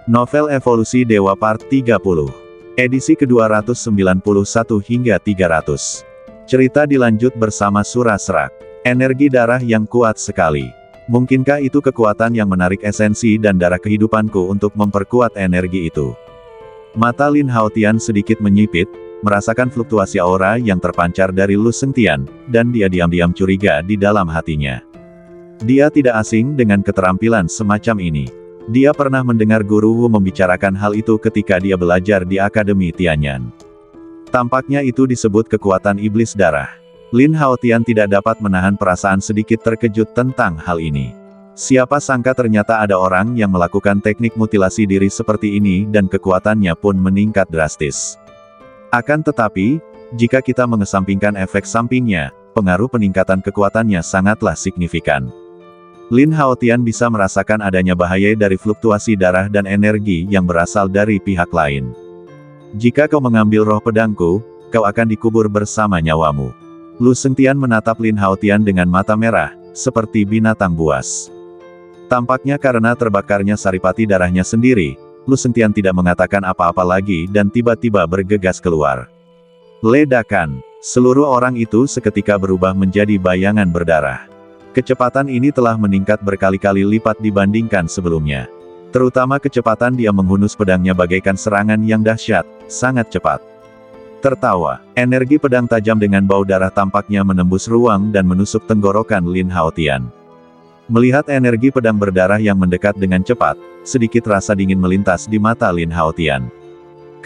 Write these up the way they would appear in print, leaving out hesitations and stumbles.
Novel Evolusi Dewa Part 30. Edisi ke-291 hingga 300. Cerita dilanjut bersama Surah Serak. Energi darah yang kuat sekali. Mungkinkah itu kekuatan yang menarik esensi dan darah kehidupanku untuk memperkuat energi itu? Mata Lin Haotian sedikit menyipit, merasakan fluktuasi aura yang terpancar dari Lu Sengtian, dan dia diam-diam curiga di dalam hatinya. Dia tidak asing dengan keterampilan semacam ini. Dia pernah mendengar Guru Wu membicarakan hal itu ketika dia belajar di Akademi Tianyan. Tampaknya itu disebut kekuatan iblis darah. Lin Haotian tidak dapat menahan perasaan sedikit terkejut tentang hal ini. Siapa sangka ternyata ada orang yang melakukan teknik mutilasi diri seperti ini dan kekuatannya pun meningkat drastis. Akan tetapi, jika kita mengesampingkan efek sampingnya, pengaruh peningkatan kekuatannya sangatlah signifikan. Lin Haotian bisa merasakan adanya bahaya dari fluktuasi darah dan energi yang berasal dari pihak lain. Jika kau mengambil roh pedangku, kau akan dikubur bersama nyawamu. Lu Sengtian menatap Lin Haotian dengan mata merah, seperti binatang buas. Tampaknya karena terbakarnya saripati darahnya sendiri, Lu Sengtian tidak mengatakan apa-apa lagi dan tiba-tiba bergegas keluar. Ledakan! Seluruh orang itu seketika berubah menjadi bayangan berdarah. Kecepatan ini telah meningkat berkali-kali lipat dibandingkan sebelumnya. Terutama kecepatan dia menghunus pedangnya bagaikan serangan yang dahsyat, sangat cepat. Tertawa, energi pedang tajam dengan bau darah tampaknya menembus ruang dan menusuk tenggorokan Lin Haotian. Melihat energi pedang berdarah yang mendekat dengan cepat, sedikit rasa dingin melintas di mata Lin Haotian.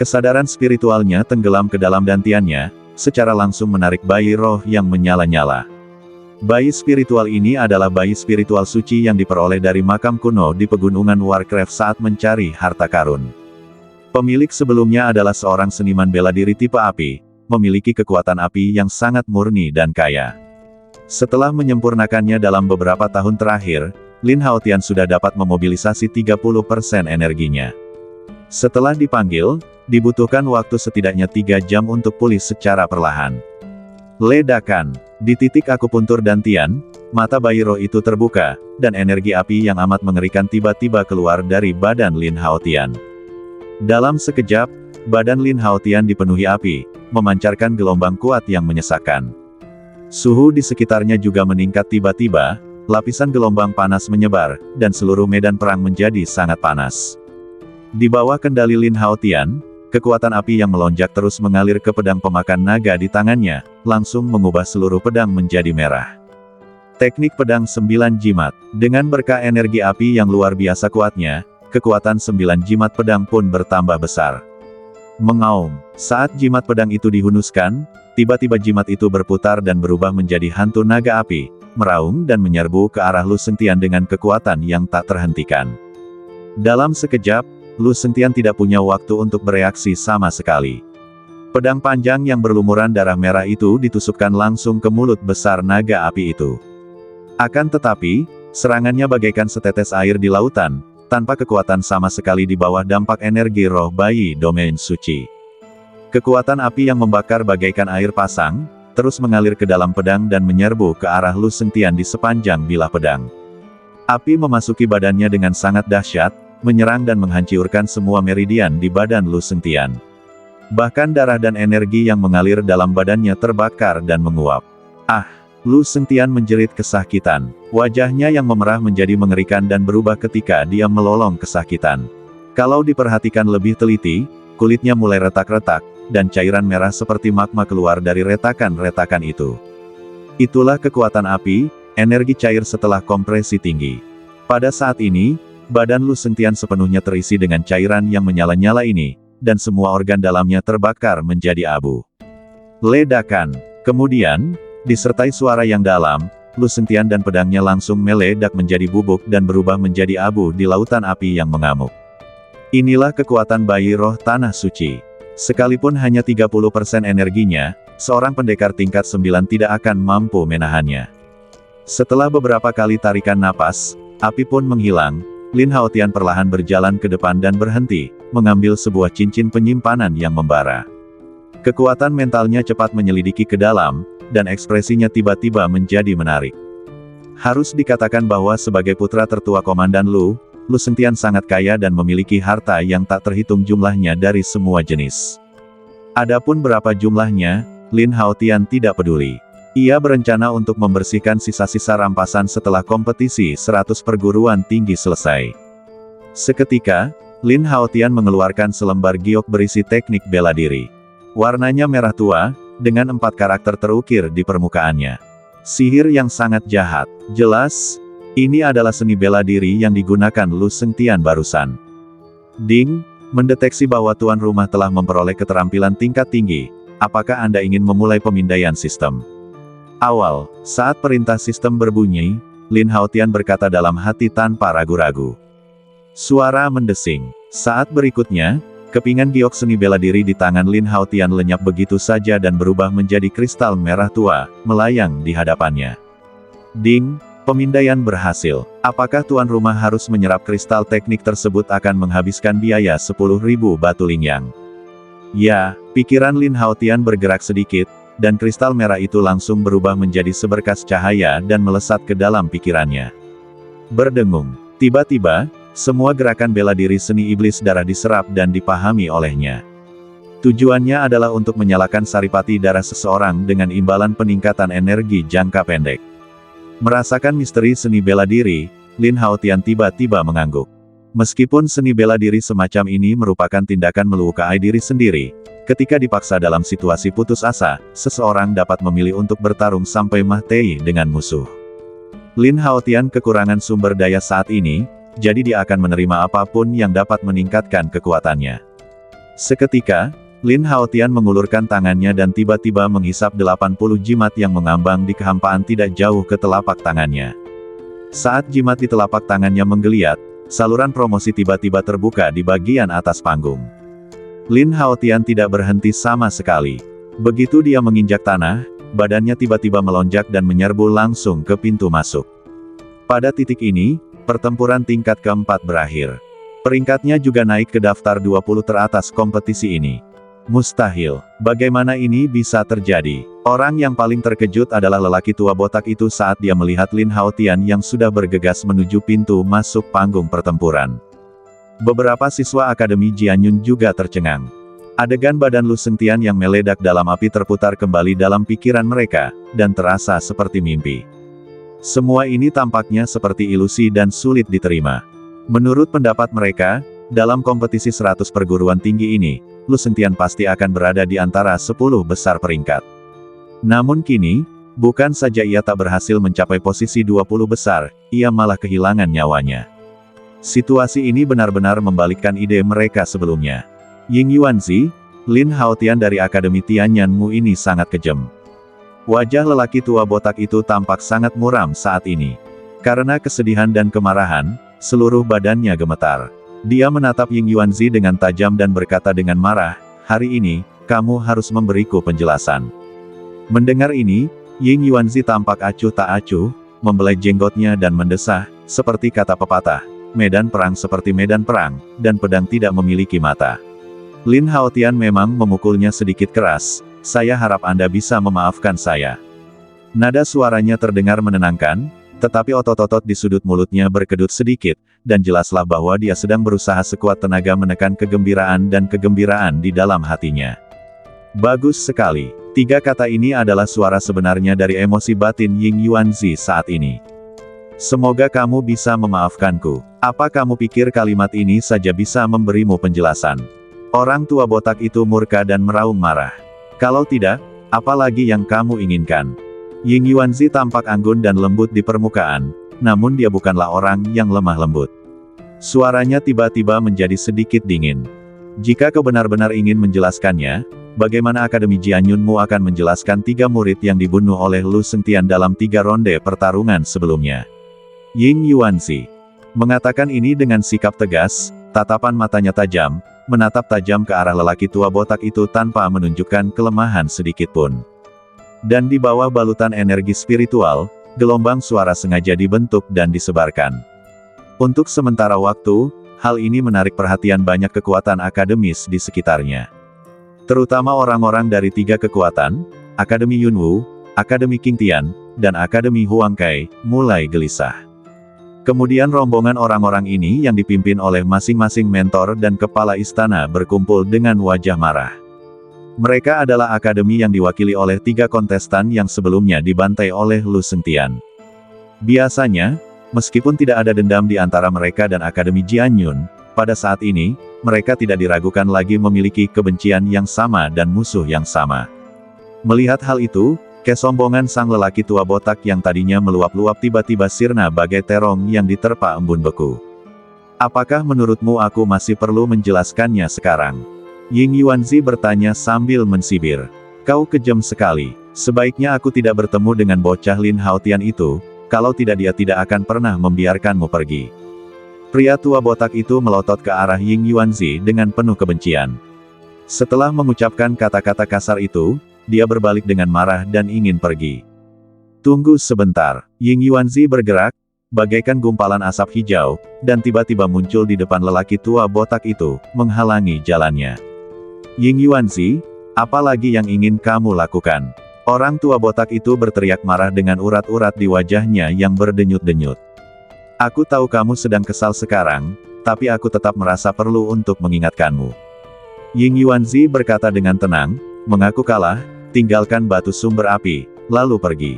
Kesadaran spiritualnya tenggelam ke dalam dantiannya, secara langsung menarik bayi roh yang menyala-nyala. Bayi spiritual ini adalah bayi spiritual suci yang diperoleh dari makam kuno di pegunungan Warcraft saat mencari harta karun. Pemilik sebelumnya adalah seorang seniman bela diri tipe api, memiliki kekuatan api yang sangat murni dan kaya. Setelah menyempurnakannya dalam beberapa tahun terakhir, Lin Haotian sudah dapat memobilisasi 30% energinya. Setelah dipanggil, dibutuhkan waktu setidaknya 3 jam untuk pulih secara perlahan. Ledakan! Di titik akupuntur dantian, mata bayi roh itu terbuka, dan energi api yang amat mengerikan tiba-tiba keluar dari badan Lin Haotian. Dalam sekejap, badan Lin Haotian dipenuhi api, memancarkan gelombang kuat yang menyesakkan. Suhu di sekitarnya juga meningkat tiba-tiba, lapisan gelombang panas menyebar, dan seluruh medan perang menjadi sangat panas. Di bawah kendali Lin Haotian, kekuatan api yang melonjak terus mengalir ke pedang pemakan naga di tangannya, langsung mengubah seluruh pedang menjadi merah. Teknik pedang 9 jimat. Dengan berkah energi api yang luar biasa kuatnya, kekuatan 9 jimat pedang pun bertambah besar. Mengaum. Saat jimat pedang itu dihunuskan, tiba-tiba jimat itu berputar dan berubah menjadi hantu naga api, meraung dan menyerbu ke arah Lu Sengtian dengan kekuatan yang tak terhentikan. Dalam sekejap, Lu Sengtian tidak punya waktu untuk bereaksi sama sekali. Pedang panjang yang berlumuran darah merah itu ditusukkan langsung ke mulut besar naga api itu. Akan tetapi, serangannya bagaikan setetes air di lautan, tanpa kekuatan sama sekali di bawah dampak energi roh bayi domain suci. Kekuatan api yang membakar bagaikan air pasang, terus mengalir ke dalam pedang dan menyerbu ke arah Lu Sengtian di sepanjang bilah pedang. Api memasuki badannya dengan sangat dahsyat, menyerang dan menghancurkan semua meridian di badan Lu Sengtian. Bahkan darah dan energi yang mengalir dalam badannya terbakar dan menguap. Ah! Lu Sengtian menjerit kesakitan. Wajahnya yang memerah menjadi mengerikan dan berubah ketika dia melolong kesakitan. Kalau diperhatikan lebih teliti, kulitnya mulai retak-retak, dan cairan merah seperti magma keluar dari retakan-retakan itu. Itulah kekuatan api, energi cair setelah kompresi tinggi. Pada saat ini, badan Lu Sengtian sepenuhnya terisi dengan cairan yang menyala-nyala ini, dan semua organ dalamnya terbakar menjadi abu. Ledakan. Kemudian, disertai suara yang dalam, Lu Sengtian dan pedangnya langsung meledak menjadi bubuk dan berubah menjadi abu di lautan api yang mengamuk. Inilah kekuatan bayi roh tanah suci. Sekalipun hanya 30% energinya, seorang pendekar tingkat 9 tidak akan mampu menahannya. Setelah beberapa kali tarikan napas, api pun menghilang. Lin Haotian perlahan berjalan ke depan dan berhenti, mengambil sebuah cincin penyimpanan yang membara. Kekuatan mentalnya cepat menyelidiki ke dalam, dan ekspresinya tiba-tiba menjadi menarik. Harus dikatakan bahwa sebagai putra tertua Komandan Lu, Lu Sengtian sangat kaya dan memiliki harta yang tak terhitung jumlahnya dari semua jenis. Adapun berapa jumlahnya, Lin Haotian tidak peduli. Ia berencana untuk membersihkan sisa-sisa rampasan setelah kompetisi 100 perguruan tinggi selesai. Seketika, Lin Haotian mengeluarkan selembar giok berisi teknik bela diri. Warnanya merah tua, dengan 4 karakter terukir di permukaannya. Sihir yang sangat jahat. Jelas, ini adalah seni bela diri yang digunakan Lu Sengtian barusan. Ding, mendeteksi bahwa tuan rumah telah memperoleh keterampilan tingkat tinggi. Apakah Anda ingin memulai pemindaian sistem? Awal, saat perintah sistem berbunyi, Lin Haotian berkata dalam hati tanpa ragu-ragu. Suara mendesing. Saat berikutnya, kepingan giok seni bela diri di tangan Lin Haotian lenyap begitu saja dan berubah menjadi kristal merah tua, melayang di hadapannya. Ding, pemindaian berhasil. Apakah tuan rumah harus menyerap kristal teknik tersebut akan menghabiskan biaya 10.000 batu lingyang? Ya, pikiran Lin Haotian bergerak sedikit, dan kristal merah itu langsung berubah menjadi seberkas cahaya dan melesat ke dalam pikirannya. Berdengung. Tiba-tiba, semua gerakan bela diri seni iblis darah diserap dan dipahami olehnya. Tujuannya adalah untuk menyalakan saripati darah seseorang dengan imbalan peningkatan energi jangka pendek. Merasakan misteri seni bela diri, Lin Haotian tiba-tiba mengangguk. Meskipun seni bela diri semacam ini merupakan tindakan melukai diri sendiri, ketika dipaksa dalam situasi putus asa, seseorang dapat memilih untuk bertarung sampai mati dengan musuh. Lin Haotian kekurangan sumber daya saat ini, jadi dia akan menerima apapun yang dapat meningkatkan kekuatannya. Seketika, Lin Haotian mengulurkan tangannya dan tiba-tiba menghisap 80 jimat yang mengambang di kehampaan tidak jauh ke telapak tangannya. Saat jimat di telapak tangannya menggeliat, saluran promosi tiba-tiba terbuka di bagian atas panggung. Lin Haotian tidak berhenti sama sekali. Begitu dia menginjak tanah, badannya tiba-tiba melonjak dan menyerbu langsung ke pintu masuk. Pada titik ini, pertempuran tingkat keempat berakhir. Peringkatnya juga naik ke daftar 20 teratas kompetisi ini. Mustahil. Bagaimana ini bisa terjadi? Orang yang paling terkejut adalah lelaki tua botak itu saat dia melihat Lin Haotian yang sudah bergegas menuju pintu masuk panggung pertempuran. Beberapa siswa Akademi Jianyun juga tercengang. Adegan badan Lu Sengtian yang meledak dalam api terputar kembali dalam pikiran mereka, dan terasa seperti mimpi. Semua ini tampaknya seperti ilusi dan sulit diterima. Menurut pendapat mereka, dalam kompetisi 100 perguruan tinggi ini, Lu Sengtian pasti akan berada di antara 10 besar peringkat. Namun kini, bukan saja ia tak berhasil mencapai posisi 20 besar, ia malah kehilangan nyawanya. Situasi ini benar-benar membalikkan ide mereka sebelumnya. Ying Yuanzi, Lin Haotian dari Akademi Tianyanmu ini sangat kejam. Wajah lelaki tua botak itu tampak sangat muram saat ini. Karena kesedihan dan kemarahan, seluruh badannya gemetar. Dia menatap Ying Yuanzi dengan tajam dan berkata dengan marah, "Hari ini, kamu harus memberiku penjelasan." Mendengar ini, Ying Yuanzi tampak acuh tak acuh, membelai jenggotnya dan mendesah, seperti kata pepatah, medan perang seperti medan perang, dan pedang tidak memiliki mata. Lin Haotian memang memukulnya sedikit keras, saya harap Anda bisa memaafkan saya. Nada suaranya terdengar menenangkan, tetapi otot-otot di sudut mulutnya berkedut sedikit, dan jelaslah bahwa dia sedang berusaha sekuat tenaga menekan kegembiraan dan kegembiraan di dalam hatinya. Bagus sekali. 3 kata ini adalah suara sebenarnya dari emosi batin Ying Yuanzi saat ini. Semoga kamu bisa memaafkanku. Apa kamu pikir kalimat ini saja bisa memberimu penjelasan? Orang tua botak itu murka dan meraung marah. Kalau tidak, apa lagi yang kamu inginkan? Ying Yuanzi tampak anggun dan lembut di permukaan, namun dia bukanlah orang yang lemah lembut. Suaranya tiba-tiba menjadi sedikit dingin. Jika kau benar-benar ingin menjelaskannya, bagaimana Akademi Jianyunmu akan menjelaskan 3 murid yang dibunuh oleh Lu Sengtian dalam 3 ronde pertarungan sebelumnya? Ying Yuanzi mengatakan ini dengan sikap tegas, tatapan matanya tajam, menatap tajam ke arah lelaki tua botak itu tanpa menunjukkan kelemahan sedikitpun. Dan di bawah balutan energi spiritual, gelombang suara sengaja dibentuk dan disebarkan. Untuk sementara waktu, hal ini menarik perhatian banyak kekuatan akademis di sekitarnya. Terutama orang-orang dari 3 kekuatan, Akademi Yunwu, Akademi Qingtian, dan Akademi Huangkai, mulai gelisah. Kemudian rombongan orang-orang ini yang dipimpin oleh masing-masing mentor dan kepala istana berkumpul dengan wajah marah. Mereka adalah akademi yang diwakili oleh 3 kontestan yang sebelumnya dibantai oleh Lu Sengtian. Biasanya, meskipun tidak ada dendam di antara mereka dan Akademi Jianyun, pada saat ini, mereka tidak diragukan lagi memiliki kebencian yang sama dan musuh yang sama. Melihat hal itu, kesombongan sang lelaki tua botak yang tadinya meluap-luap tiba-tiba sirna bagai terong yang diterpa embun beku. Apakah menurutmu aku masih perlu menjelaskannya sekarang? Ying Yuanzi bertanya sambil mensibir. Kau kejam sekali. Sebaiknya aku tidak bertemu dengan bocah Lin Haotian itu, kalau tidak dia tidak akan pernah membiarkanmu pergi. Pria tua botak itu melotot ke arah Ying Yuanzi dengan penuh kebencian. Setelah mengucapkan kata-kata kasar itu, dia berbalik dengan marah dan ingin pergi. Tunggu sebentar, Ying Yuanzi bergerak, bagaikan gumpalan asap hijau, dan tiba-tiba muncul di depan lelaki tua botak itu, menghalangi jalannya. Ying Yuanzi, apa lagi yang ingin kamu lakukan? Orang tua botak itu berteriak marah dengan urat-urat di wajahnya yang berdenyut-denyut. Aku tahu kamu sedang kesal sekarang, tapi aku tetap merasa perlu untuk mengingatkanmu. Ying Yuanzi berkata dengan tenang, mengaku kalah, tinggalkan batu sumber api, lalu pergi.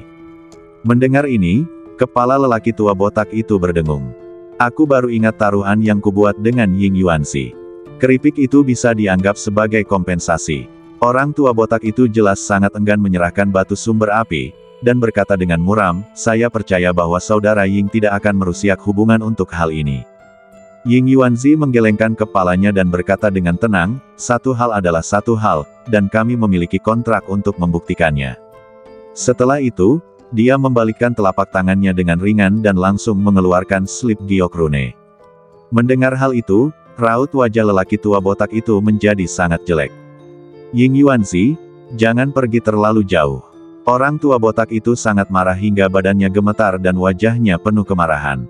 Mendengar ini, kepala lelaki tua botak itu berdengung. Aku baru ingat taruhan yang kubuat dengan Ying Yuanzi. Keripik itu bisa dianggap sebagai kompensasi. Orang tua botak itu jelas sangat enggan menyerahkan batu sumber api, dan berkata dengan muram, saya percaya bahwa saudara Ying tidak akan merusak hubungan untuk hal ini. Ying Yuanzi menggelengkan kepalanya dan berkata dengan tenang, satu hal adalah satu hal, dan kami memiliki kontrak untuk membuktikannya. Setelah itu, dia membalikkan telapak tangannya dengan ringan dan langsung mengeluarkan slip giok rune. Mendengar hal itu, raut wajah lelaki tua botak itu menjadi sangat jelek. Ying Yuanzi, jangan pergi terlalu jauh. Orang tua botak itu sangat marah hingga badannya gemetar dan wajahnya penuh kemarahan.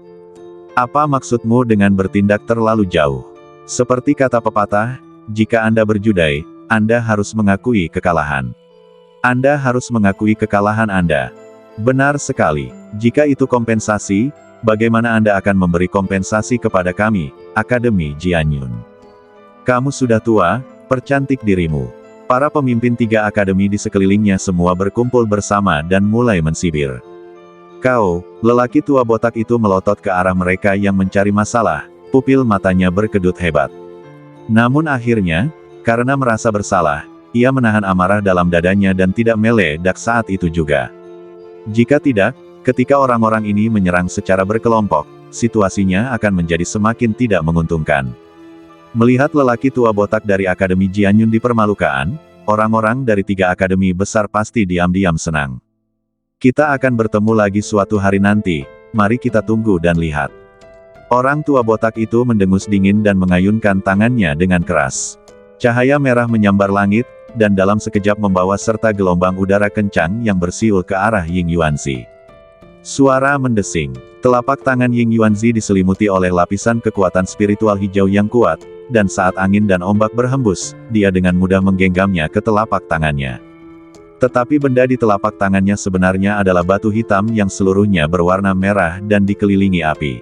Apa maksudmu dengan bertindak terlalu jauh? Seperti kata pepatah, jika Anda berjudai, Anda harus mengakui kekalahan. Anda harus mengakui kekalahan Anda. Benar sekali. Jika itu kompensasi, bagaimana Anda akan memberi kompensasi kepada kami, Akademi Jianyun? Kamu sudah tua, percantik dirimu. Para pemimpin 3 akademi di sekelilingnya semua berkumpul bersama dan mulai mensibir. Kau, lelaki tua botak itu melotot ke arah mereka yang mencari masalah, pupil matanya berkedut hebat. Namun akhirnya, karena merasa bersalah, ia menahan amarah dalam dadanya dan tidak meledak saat itu juga. Jika tidak, ketika orang-orang ini menyerang secara berkelompok, situasinya akan menjadi semakin tidak menguntungkan. Melihat lelaki tua botak dari Akademi Jianyun dipermalukan, orang-orang dari 3 akademi besar pasti diam-diam senang. Kita akan bertemu lagi suatu hari nanti, mari kita tunggu dan lihat. Orang tua botak itu mendengus dingin dan mengayunkan tangannya dengan keras. Cahaya merah menyambar langit, dan dalam sekejap membawa serta gelombang udara kencang yang bersiul ke arah Ying Yuanzi. Suara mendesing. Telapak tangan Ying Yuanzi diselimuti oleh lapisan kekuatan spiritual hijau yang kuat, dan saat angin dan ombak berhembus, dia dengan mudah menggenggamnya ke telapak tangannya. Tetapi benda di telapak tangannya sebenarnya adalah batu hitam yang seluruhnya berwarna merah dan dikelilingi api.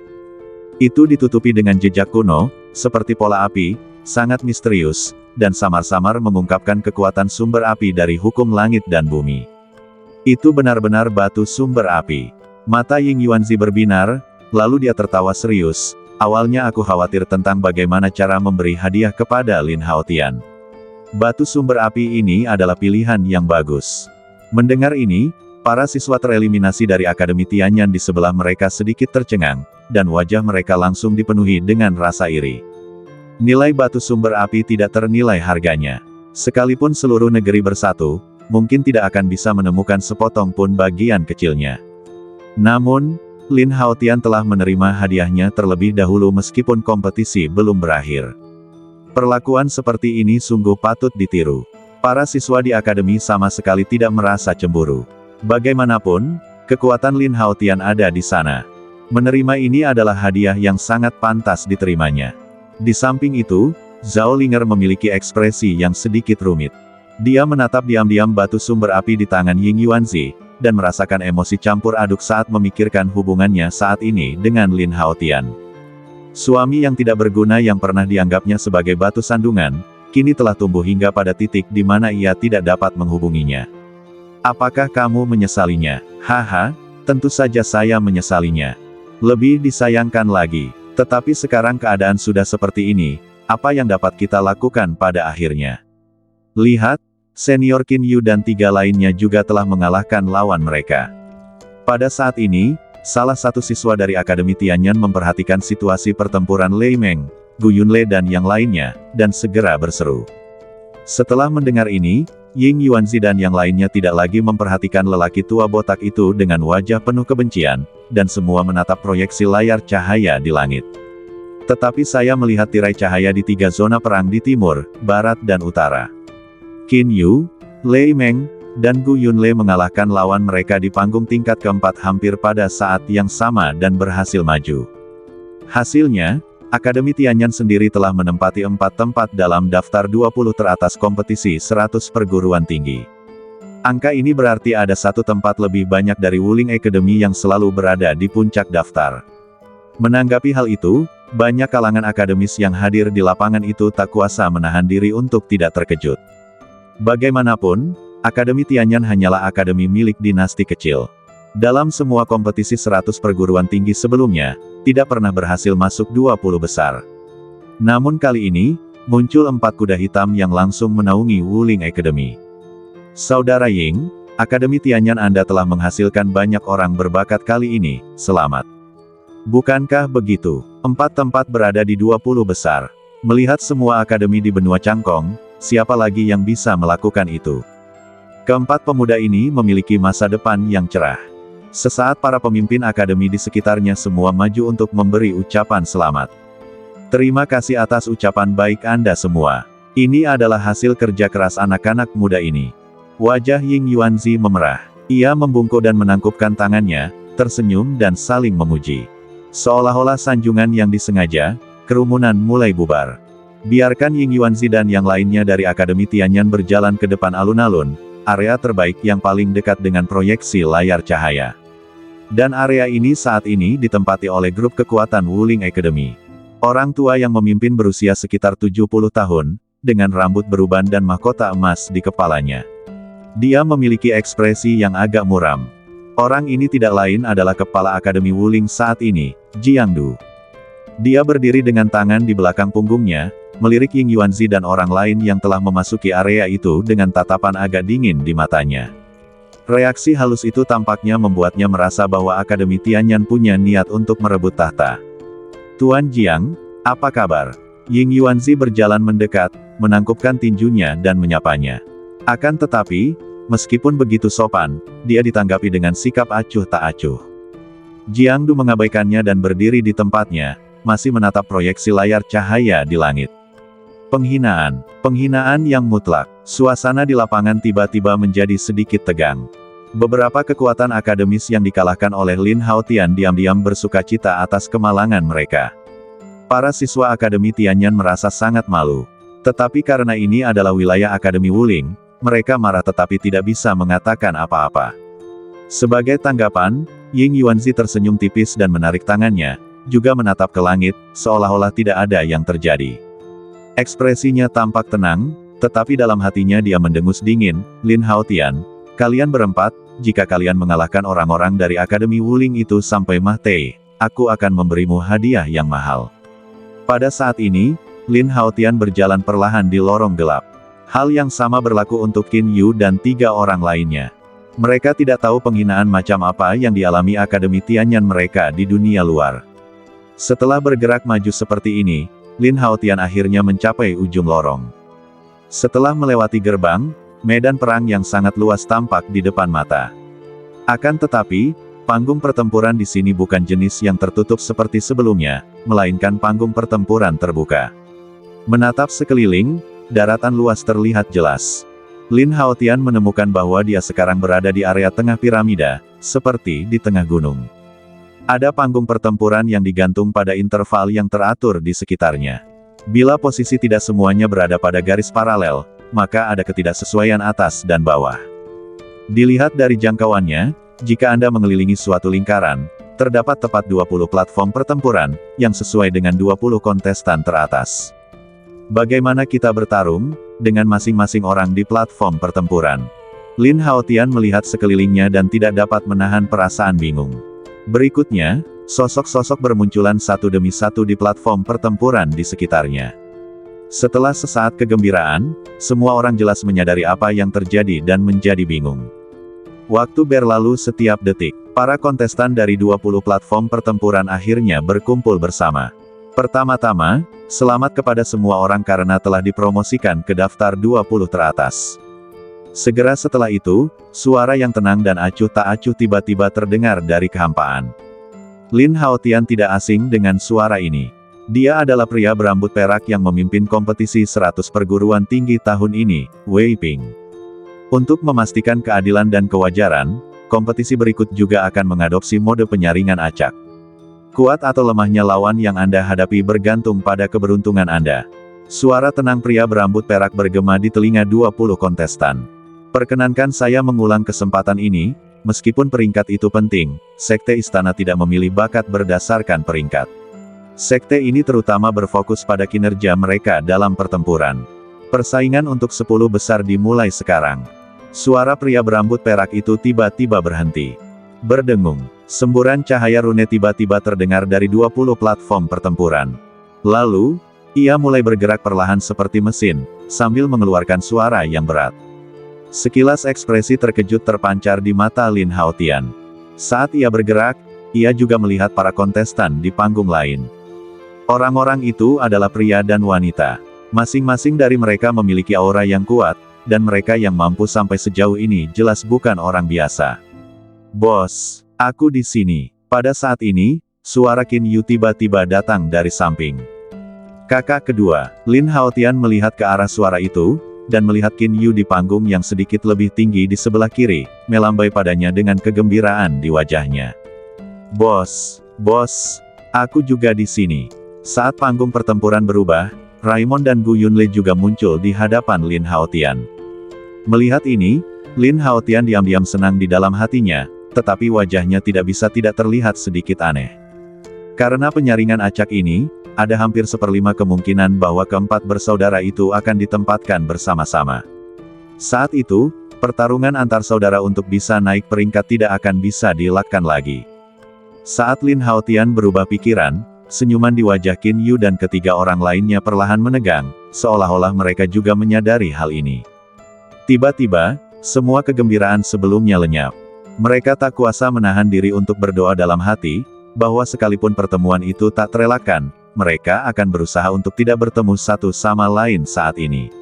Itu ditutupi dengan jejak kuno, seperti pola api, sangat misterius, dan samar-samar mengungkapkan kekuatan sumber api dari hukum langit dan bumi. Itu benar-benar batu sumber api. Mata Ying Yuanzi berbinar, lalu dia tertawa serius. Awalnya aku khawatir tentang bagaimana cara memberi hadiah kepada Lin Haotian. Batu sumber api ini adalah pilihan yang bagus. Mendengar ini, para siswa tereliminasi dari Akademi Tianyan di sebelah mereka sedikit tercengang, dan wajah mereka langsung dipenuhi dengan rasa iri. Nilai batu sumber api tidak ternilai harganya. Sekalipun seluruh negeri bersatu, mungkin tidak akan bisa menemukan sepotong pun bagian kecilnya. Namun, Lin Haotian telah menerima hadiahnya terlebih dahulu meskipun kompetisi belum berakhir. Perlakuan seperti ini sungguh patut ditiru. Para siswa di akademi sama sekali tidak merasa cemburu. Bagaimanapun, kekuatan Lin Haotian ada di sana. Menerima ini adalah hadiah yang sangat pantas diterimanya. Di samping itu, Zhao Linger memiliki ekspresi yang sedikit rumit. Dia menatap diam-diam batu sumber api di tangan Ying Yuanzi, dan merasakan emosi campur aduk saat memikirkan hubungannya saat ini dengan Lin Haotian. Suami yang tidak berguna yang pernah dianggapnya sebagai batu sandungan, kini telah tumbuh hingga pada titik di mana ia tidak dapat menghubunginya. Apakah kamu menyesalinya? Haha, tentu saja saya menyesalinya. Lebih disayangkan lagi, tetapi sekarang keadaan sudah seperti ini, apa yang dapat kita lakukan pada akhirnya? Lihat, senior Qin Yu dan 3 lainnya juga telah mengalahkan lawan mereka. Pada saat ini, salah satu siswa dari Akademi Tianyan memperhatikan situasi pertempuran Lei Meng, Gu Yunlei dan yang lainnya, dan segera berseru. Setelah mendengar ini, Ying Yuanzi dan yang lainnya tidak lagi memperhatikan lelaki tua botak itu dengan wajah penuh kebencian, dan semua menatap proyeksi layar cahaya di langit. Tetapi saya melihat tirai cahaya di 3 zona perang di timur, barat dan utara. Qin Yu, Lei Meng, dan Gu Yunlei mengalahkan lawan mereka di panggung tingkat keempat hampir pada saat yang sama dan berhasil maju. Hasilnya, Akademi Tianyan sendiri telah menempati 4 tempat dalam daftar 20 teratas kompetisi 100 perguruan tinggi. Angka ini berarti ada 1 tempat lebih banyak dari Wuling Academy yang selalu berada di puncak daftar. Menanggapi hal itu, banyak kalangan akademis yang hadir di lapangan itu tak kuasa menahan diri untuk tidak terkejut. Bagaimanapun, Akademi Tianyan hanyalah akademi milik dinasti kecil. Dalam semua kompetisi 100 perguruan tinggi sebelumnya, tidak pernah berhasil masuk 20 besar. Namun kali ini, muncul 4 kuda hitam yang langsung menaungi Wuling Academy. Saudara Ying, Akademi Tianyan Anda telah menghasilkan banyak orang berbakat kali ini, selamat. Bukankah begitu? 4 tempat berada di 20 besar. Melihat semua akademi di benua Cangkong, siapa lagi yang bisa melakukan itu? Keempat pemuda ini memiliki masa depan yang cerah. Sesaat para pemimpin akademi di sekitarnya semua maju untuk memberi ucapan selamat. Terima kasih atas ucapan baik Anda semua. Ini adalah hasil kerja keras anak-anak muda ini. Wajah Ying Yuanzi memerah. Ia membungkuk dan menangkupkan tangannya, tersenyum dan saling memuji. Seolah-olah sanjungan yang disengaja, kerumunan mulai bubar. Biarkan Ying Yuanzi dan yang lainnya dari Akademi Tianyan berjalan ke depan alun-alun, area terbaik yang paling dekat dengan proyeksi layar cahaya. Dan area ini saat ini ditempati oleh grup kekuatan Wuling Academy. Orang tua yang memimpin berusia sekitar 70 tahun, dengan rambut beruban dan mahkota emas di kepalanya. Dia memiliki ekspresi yang agak muram. Orang ini tidak lain adalah kepala Akademi Wuling saat ini, Jiang Du. Dia berdiri dengan tangan di belakang punggungnya, melirik Ying Yuanzi dan orang lain yang telah memasuki area itu dengan tatapan agak dingin di matanya. Reaksi halus itu tampaknya membuatnya merasa bahwa Akademi Tianyan punya niat untuk merebut tahta. Tuan Jiang, apa kabar? Ying Yuanzi berjalan mendekat, menangkupkan tinjunya dan menyapanya. Akan tetapi, meskipun begitu sopan, dia ditanggapi dengan sikap acuh tak acuh. Jiang Du mengabaikannya dan berdiri di tempatnya, masih menatap proyeksi layar cahaya di langit. Penghinaan. Penghinaan yang mutlak. Suasana di lapangan tiba-tiba menjadi sedikit tegang. Beberapa kekuatan akademis yang dikalahkan oleh Lin Haotian diam-diam bersukacita atas kemalangan mereka. Para siswa Akademi Tianyan merasa sangat malu. Tetapi karena ini adalah wilayah Akademi Wuling, mereka marah tetapi tidak bisa mengatakan apa-apa. Sebagai tanggapan, Ying Yuanzi tersenyum tipis dan menarik tangannya, juga menatap ke langit, seolah-olah tidak ada yang terjadi. Ekspresinya tampak tenang, tetapi dalam hatinya dia mendengus dingin. Lin Haotian, kalian berempat, jika kalian mengalahkan orang-orang dari Akademi Wuling itu sampai Mah Tei, aku akan memberimu hadiah yang mahal. Pada saat ini, Lin Haotian berjalan perlahan di lorong gelap. Hal yang sama berlaku untuk Qin Yu dan 3 orang lainnya. Mereka tidak tahu penghinaan macam apa yang dialami Akademi Tianyan mereka di dunia luar. Setelah bergerak maju seperti ini, Lin Haotian akhirnya mencapai ujung lorong. Setelah melewati gerbang, medan perang yang sangat luas tampak di depan mata. Akan tetapi, panggung pertempuran di sini bukan jenis yang tertutup seperti sebelumnya, melainkan panggung pertempuran terbuka. Menatap sekeliling, daratan luas terlihat jelas. Lin Haotian menemukan bahwa dia sekarang berada di area tengah piramida, seperti di tengah gunung. Ada panggung pertempuran yang digantung pada interval yang teratur di sekitarnya. Bila posisi tidak semuanya berada pada garis paralel, maka ada ketidaksesuaian atas dan bawah. Dilihat dari jangkauannya, jika Anda mengelilingi suatu lingkaran, terdapat tepat 20 platform pertempuran, yang sesuai dengan 20 kontestan teratas. Bagaimana kita bertarung, dengan masing-masing orang di platform pertempuran? Lin Haotian melihat sekelilingnya dan tidak dapat menahan perasaan bingung. Berikutnya, sosok-sosok bermunculan satu demi satu di platform pertempuran di sekitarnya. Setelah sesaat kegembiraan, semua orang jelas menyadari apa yang terjadi dan menjadi bingung. Waktu berlalu setiap detik. Para kontestan dari 20 platform pertempuran akhirnya berkumpul bersama. Pertama-tama, selamat kepada semua orang karena telah dipromosikan ke daftar 20 teratas. Segera setelah itu, suara yang tenang dan acuh tak acuh tiba-tiba terdengar dari kehampaan. Lin Haotian tidak asing dengan suara ini. Dia adalah pria berambut perak yang memimpin kompetisi 100 perguruan tinggi tahun ini, Wei Ping. Untuk memastikan keadilan dan kewajaran, kompetisi berikut juga akan mengadopsi mode penyaringan acak. Kuat atau lemahnya lawan yang Anda hadapi bergantung pada keberuntungan Anda. Suara tenang pria berambut perak bergema di telinga 20 kontestan. Perkenankan saya mengulang kesempatan ini, meskipun peringkat itu penting, Sekte Istana tidak memilih bakat berdasarkan peringkat. Sekte ini terutama berfokus pada kinerja mereka dalam pertempuran. Persaingan untuk 10 besar dimulai sekarang. Suara pria berambut perak itu tiba-tiba berhenti. Berdengung, semburan cahaya rune tiba-tiba terdengar dari 20 platform pertempuran. Lalu, ia mulai bergerak perlahan seperti mesin, sambil mengeluarkan suara yang berat. Sekilas ekspresi terkejut terpancar di mata Lin Haotian. Saat ia bergerak, ia juga melihat para kontestan di panggung lain. Orang-orang itu adalah pria dan wanita. Masing-masing dari mereka memiliki aura yang kuat, dan mereka yang mampu sampai sejauh ini jelas bukan orang biasa. Bos, aku di sini. Pada saat ini, suara Qin Yu tiba-tiba datang dari samping. Kakak kedua, Lin Haotian melihat ke arah suara itu, dan melihat Qin Yu di panggung yang sedikit lebih tinggi di sebelah kiri, melambai padanya dengan kegembiraan di wajahnya. Bos, aku juga di sini. Saat panggung pertempuran berubah, Raimon dan Gu Yunle juga muncul di hadapan Lin Haotian. Melihat ini, Lin Haotian diam-diam senang di dalam hatinya, tetapi wajahnya tidak bisa tidak terlihat sedikit aneh. Karena penyaringan acak ini, ada hampir 1/5 kemungkinan bahwa keempat bersaudara itu akan ditempatkan bersama-sama. Saat itu, pertarungan antar saudara untuk bisa naik peringkat tidak akan bisa dielakkan lagi. Saat Lin Haotian berubah pikiran, senyuman di wajah Qin Yu dan ketiga orang lainnya perlahan menegang, seolah-olah mereka juga menyadari hal ini. Tiba-tiba, semua kegembiraan sebelumnya lenyap. Mereka tak kuasa menahan diri untuk berdoa dalam hati, bahwa sekalipun pertemuan itu tak terelakkan, mereka akan berusaha untuk tidak bertemu satu sama lain saat ini.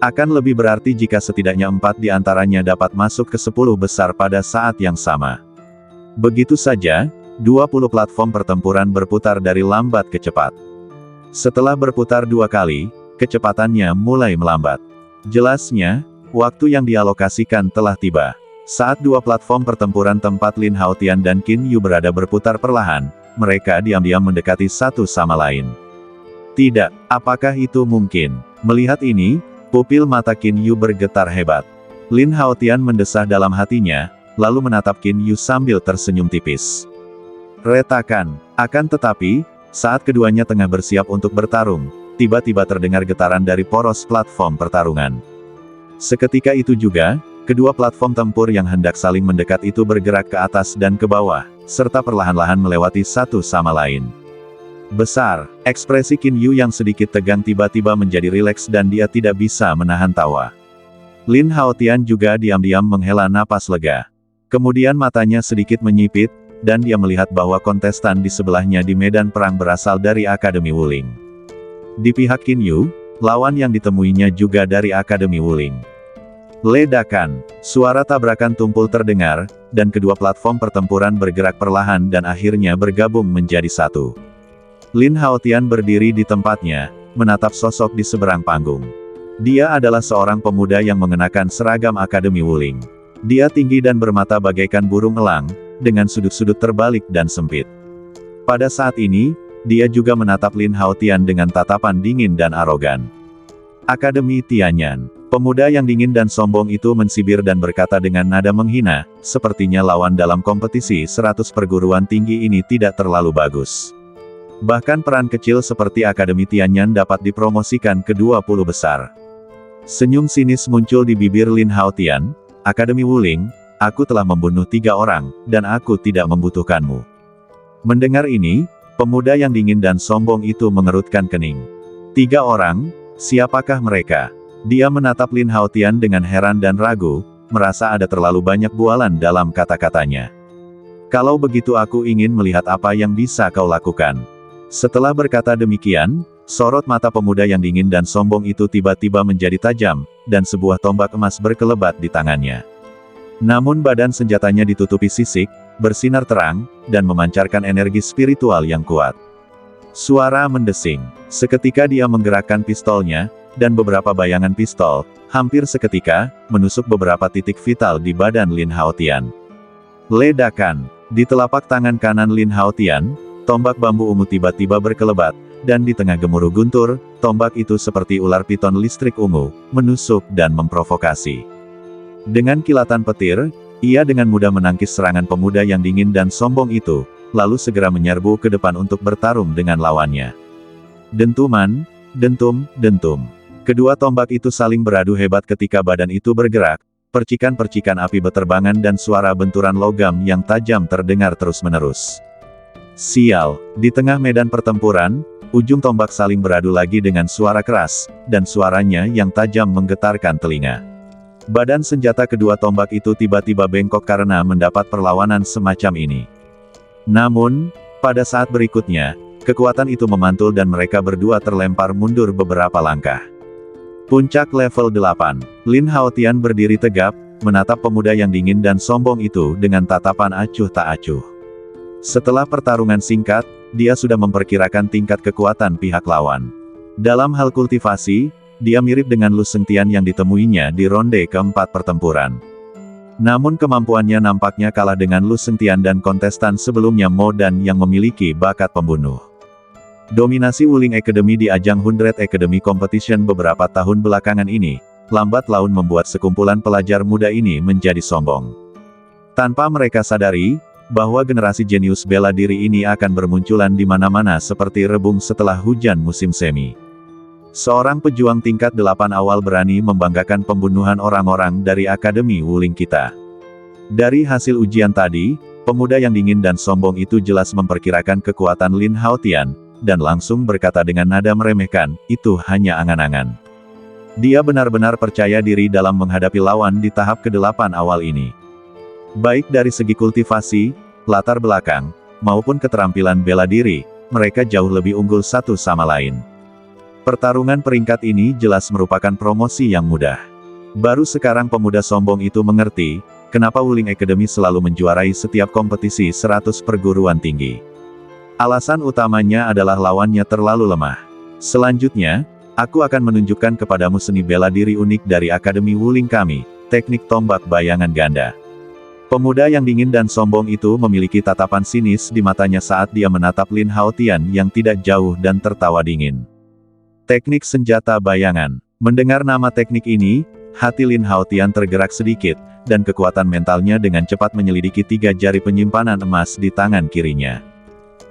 Akan lebih berarti jika setidaknya 4 di antaranya dapat masuk ke 10 besar pada saat yang sama. Begitu saja, 20 platform pertempuran berputar dari lambat ke cepat. Setelah berputar 2 kali, kecepatannya mulai melambat. Jelasnya, waktu yang dialokasikan telah tiba. Saat 2 platform pertempuran tempat Lin Haotian dan Qin Yu berada berputar perlahan, mereka diam-diam mendekati satu sama lain. Tidak, apakah itu mungkin? Melihat ini, pupil mata Qin Yu bergetar hebat. Lin Haotian mendesah dalam hatinya, lalu menatap Qin Yu sambil tersenyum tipis. Retakan. Akan tetapi, saat keduanya tengah bersiap untuk bertarung, tiba-tiba terdengar getaran dari poros platform pertarungan. Seketika itu juga, kedua platform tempur yang hendak saling mendekat itu bergerak ke atas dan ke bawah, serta perlahan-lahan melewati satu sama lain. Besar, ekspresi Qin Yu yang sedikit tegang tiba-tiba menjadi rileks dan dia tidak bisa menahan tawa. Lin Haotian juga diam-diam menghela napas lega. Kemudian matanya sedikit menyipit, dan dia melihat bahwa kontestan di sebelahnya di medan perang berasal dari Akademi Wuling. Di pihak Qin Yu, lawan yang ditemuinya juga dari Akademi Wuling. Ledakan, suara tabrakan tumpul terdengar, dan kedua platform pertempuran bergerak perlahan dan akhirnya bergabung menjadi satu. Lin Haotian berdiri di tempatnya, menatap sosok di seberang panggung. Dia adalah seorang pemuda yang mengenakan seragam Akademi Wuling. Dia tinggi dan bermata bagaikan burung elang, dengan sudut-sudut terbalik dan sempit. Pada saat ini, dia juga menatap Lin Haotian dengan tatapan dingin dan arogan. Akademi Tianyan. Pemuda yang dingin dan sombong itu mensibir dan berkata dengan nada menghina, sepertinya lawan dalam kompetisi 100 perguruan tinggi ini tidak terlalu bagus. Bahkan peran kecil seperti Akademi Tianyan dapat dipromosikan ke 20 besar. Senyum sinis muncul di bibir Lin Haotian. Akademi Wuling, aku telah membunuh 3 orang, dan aku tidak membutuhkanmu. Mendengar ini, pemuda yang dingin dan sombong itu mengerutkan kening. 3 orang? Siapakah mereka? Dia menatap Lin Haotian dengan heran dan ragu, merasa ada terlalu banyak bualan dalam kata-katanya. Kalau begitu aku ingin melihat apa yang bisa kau lakukan. Setelah berkata demikian, sorot mata pemuda yang dingin dan sombong itu tiba-tiba menjadi tajam, dan sebuah tombak emas berkelebat di tangannya. Namun badan senjatanya ditutupi sisik, bersinar terang, dan memancarkan energi spiritual yang kuat. Suara mendesing. Seketika dia menggerakkan pistolnya, dan beberapa bayangan pistol, hampir seketika, menusuk beberapa titik vital di badan Lin Haotian. Ledakan. Di telapak tangan kanan Lin Haotian, tombak bambu ungu tiba-tiba berkelebat, dan di tengah gemuruh guntur, tombak itu seperti ular piton listrik ungu, menusuk dan memprovokasi. Dengan kilatan petir, ia dengan mudah menangkis serangan pemuda yang dingin dan sombong itu, lalu segera menyerbu ke depan untuk bertarung dengan lawannya. Dentuman, dentum, dentum. Kedua tombak itu saling beradu hebat ketika badan itu bergerak, percikan-percikan api beterbangan dan suara benturan logam yang tajam terdengar terus-menerus. Sial, di tengah medan pertempuran, ujung tombak saling beradu lagi dengan suara keras, dan suaranya yang tajam menggetarkan telinga. Badan senjata kedua tombak itu tiba-tiba bengkok karena mendapat perlawanan semacam ini. Namun, pada saat berikutnya, kekuatan itu memantul dan mereka berdua terlempar mundur beberapa langkah. Puncak level 8. Lin Haotian berdiri tegap, menatap pemuda yang dingin dan sombong itu dengan tatapan acuh tak acuh. Setelah pertarungan singkat, dia sudah memperkirakan tingkat kekuatan pihak lawan. Dalam hal kultivasi, dia mirip dengan Lu Sengtian yang ditemuinya di ronde keempat pertempuran. Namun kemampuannya nampaknya kalah dengan Lu Sengtian dan kontestan sebelumnya Mo Dan yang memiliki bakat pembunuh. Dominasi Wuling Academy di ajang 100 Academy Competition beberapa tahun belakangan ini, lambat laun membuat sekumpulan pelajar muda ini menjadi sombong. Tanpa mereka sadari, bahwa generasi jenius bela diri ini akan bermunculan di mana-mana seperti rebung setelah hujan musim semi. Seorang pejuang tingkat 8 awal berani membanggakan pembunuhan orang-orang dari Akademi Wuling kita. Dari hasil ujian tadi, pemuda yang dingin dan sombong itu jelas memperkirakan kekuatan Lin Haotian, dan langsung berkata dengan nada meremehkan, itu hanya angan-angan. Dia benar-benar percaya diri dalam menghadapi lawan di tahap ke-8 awal ini. Baik dari segi kultivasi, latar belakang, maupun keterampilan bela diri, mereka jauh lebih unggul satu sama lain. Pertarungan peringkat ini jelas merupakan promosi yang mudah. Baru sekarang pemuda sombong itu mengerti, kenapa Wuling Academy selalu menjuarai setiap kompetisi 100 perguruan tinggi. Alasan utamanya adalah lawannya terlalu lemah. Selanjutnya, aku akan menunjukkan kepadamu seni bela diri unik dari Akademi Wuling kami, teknik tombak bayangan ganda. Pemuda yang dingin dan sombong itu memiliki tatapan sinis di matanya saat dia menatap Lin Haotian yang tidak jauh dan tertawa dingin. Teknik senjata bayangan. Mendengar nama teknik ini, hati Lin Haotian tergerak sedikit, dan kekuatan mentalnya dengan cepat menyelidiki 3 jari penyimpanan emas di tangan kirinya.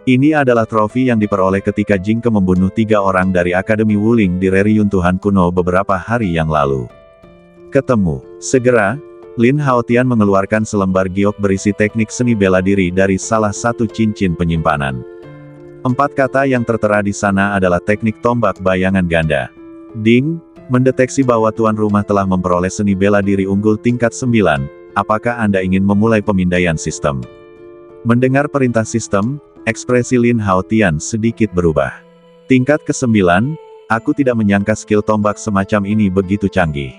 Ini adalah trofi yang diperoleh ketika Jingke membunuh 3 orang dari Akademi Wuling di reruntuhan kuno beberapa hari yang lalu. Ketemu. Segera, Lin Haotian mengeluarkan selembar giok berisi teknik seni bela diri dari salah satu cincin penyimpanan. 4 kata yang tertera di sana adalah teknik tombak bayangan ganda. Ding, mendeteksi bahwa tuan rumah telah memperoleh seni bela diri unggul tingkat 9, apakah Anda ingin memulai pemindaian sistem? Mendengar perintah sistem, ekspresi Lin Haotian sedikit berubah. Tingkat ke-9, aku tidak menyangka skill tombak semacam ini begitu canggih.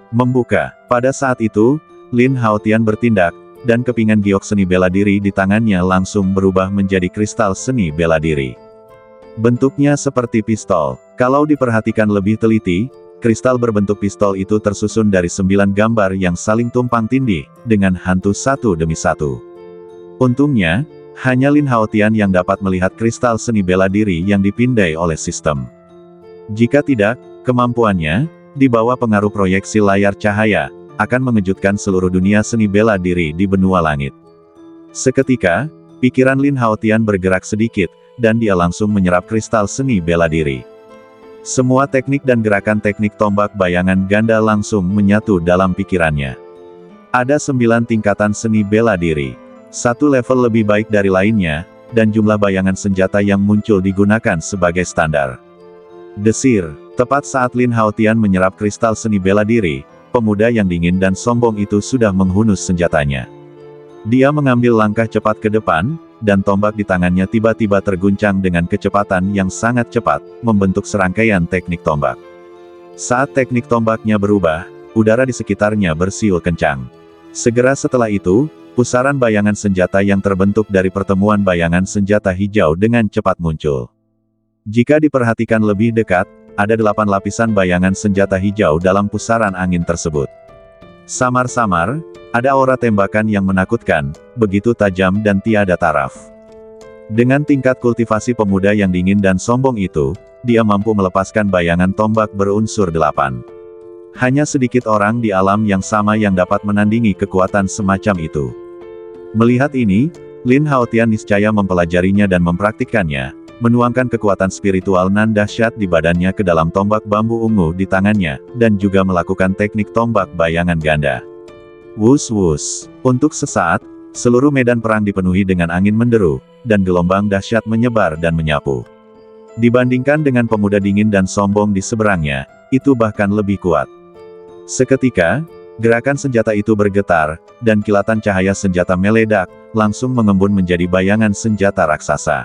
Membuka. Pada saat itu, Lin Haotian bertindak, dan kepingan giok seni bela diri di tangannya langsung berubah menjadi kristal seni bela diri. Bentuknya seperti pistol. Kalau diperhatikan lebih teliti, kristal berbentuk pistol itu tersusun dari 9 gambar yang saling tumpang tindih, dengan hantu satu demi satu. Untungnya, hanya Lin Haotian yang dapat melihat kristal seni bela diri yang dipindai oleh sistem. Jika tidak, kemampuannya, di bawah pengaruh proyeksi layar cahaya, akan mengejutkan seluruh dunia seni bela diri di benua langit. Seketika, pikiran Lin Haotian bergerak sedikit, dan dia langsung menyerap kristal seni bela diri. Semua teknik dan gerakan teknik tombak bayangan ganda langsung menyatu dalam pikirannya. Ada 9 tingkatan seni bela diri. Satu level lebih baik dari lainnya, dan jumlah bayangan senjata yang muncul digunakan sebagai standar. Desir, tepat saat Lin Haotian menyerap kristal seni bela diri, pemuda yang dingin dan sombong itu sudah menghunus senjatanya. Dia mengambil langkah cepat ke depan, dan tombak di tangannya tiba-tiba terguncang dengan kecepatan yang sangat cepat, membentuk serangkaian teknik tombak. Saat teknik tombaknya berubah, udara di sekitarnya bersiul kencang. Segera setelah itu, pusaran bayangan senjata yang terbentuk dari pertemuan bayangan senjata hijau dengan cepat muncul. Jika diperhatikan lebih dekat, ada 8 lapisan bayangan senjata hijau dalam pusaran angin tersebut. Samar-samar, ada aura tembakan yang menakutkan, begitu tajam dan tiada taraf. Dengan tingkat kultivasi pemuda yang dingin dan sombong itu, dia mampu melepaskan bayangan tombak berunsur 8. Hanya sedikit orang di alam yang sama yang dapat menandingi kekuatan semacam itu. Melihat ini, Lin Haotian niscaya mempelajarinya dan mempraktikkannya, menuangkan kekuatan spiritual nan dahsyat di badannya ke dalam tombak bambu ungu di tangannya, dan juga melakukan teknik tombak bayangan ganda. Wus-wus. Untuk sesaat, seluruh medan perang dipenuhi dengan angin menderu, dan gelombang dahsyat menyebar dan menyapu. Dibandingkan dengan pemuda dingin dan sombong di seberangnya, itu bahkan lebih kuat. Seketika, gerakan senjata itu bergetar, dan kilatan cahaya senjata meledak, langsung mengembun menjadi bayangan senjata raksasa.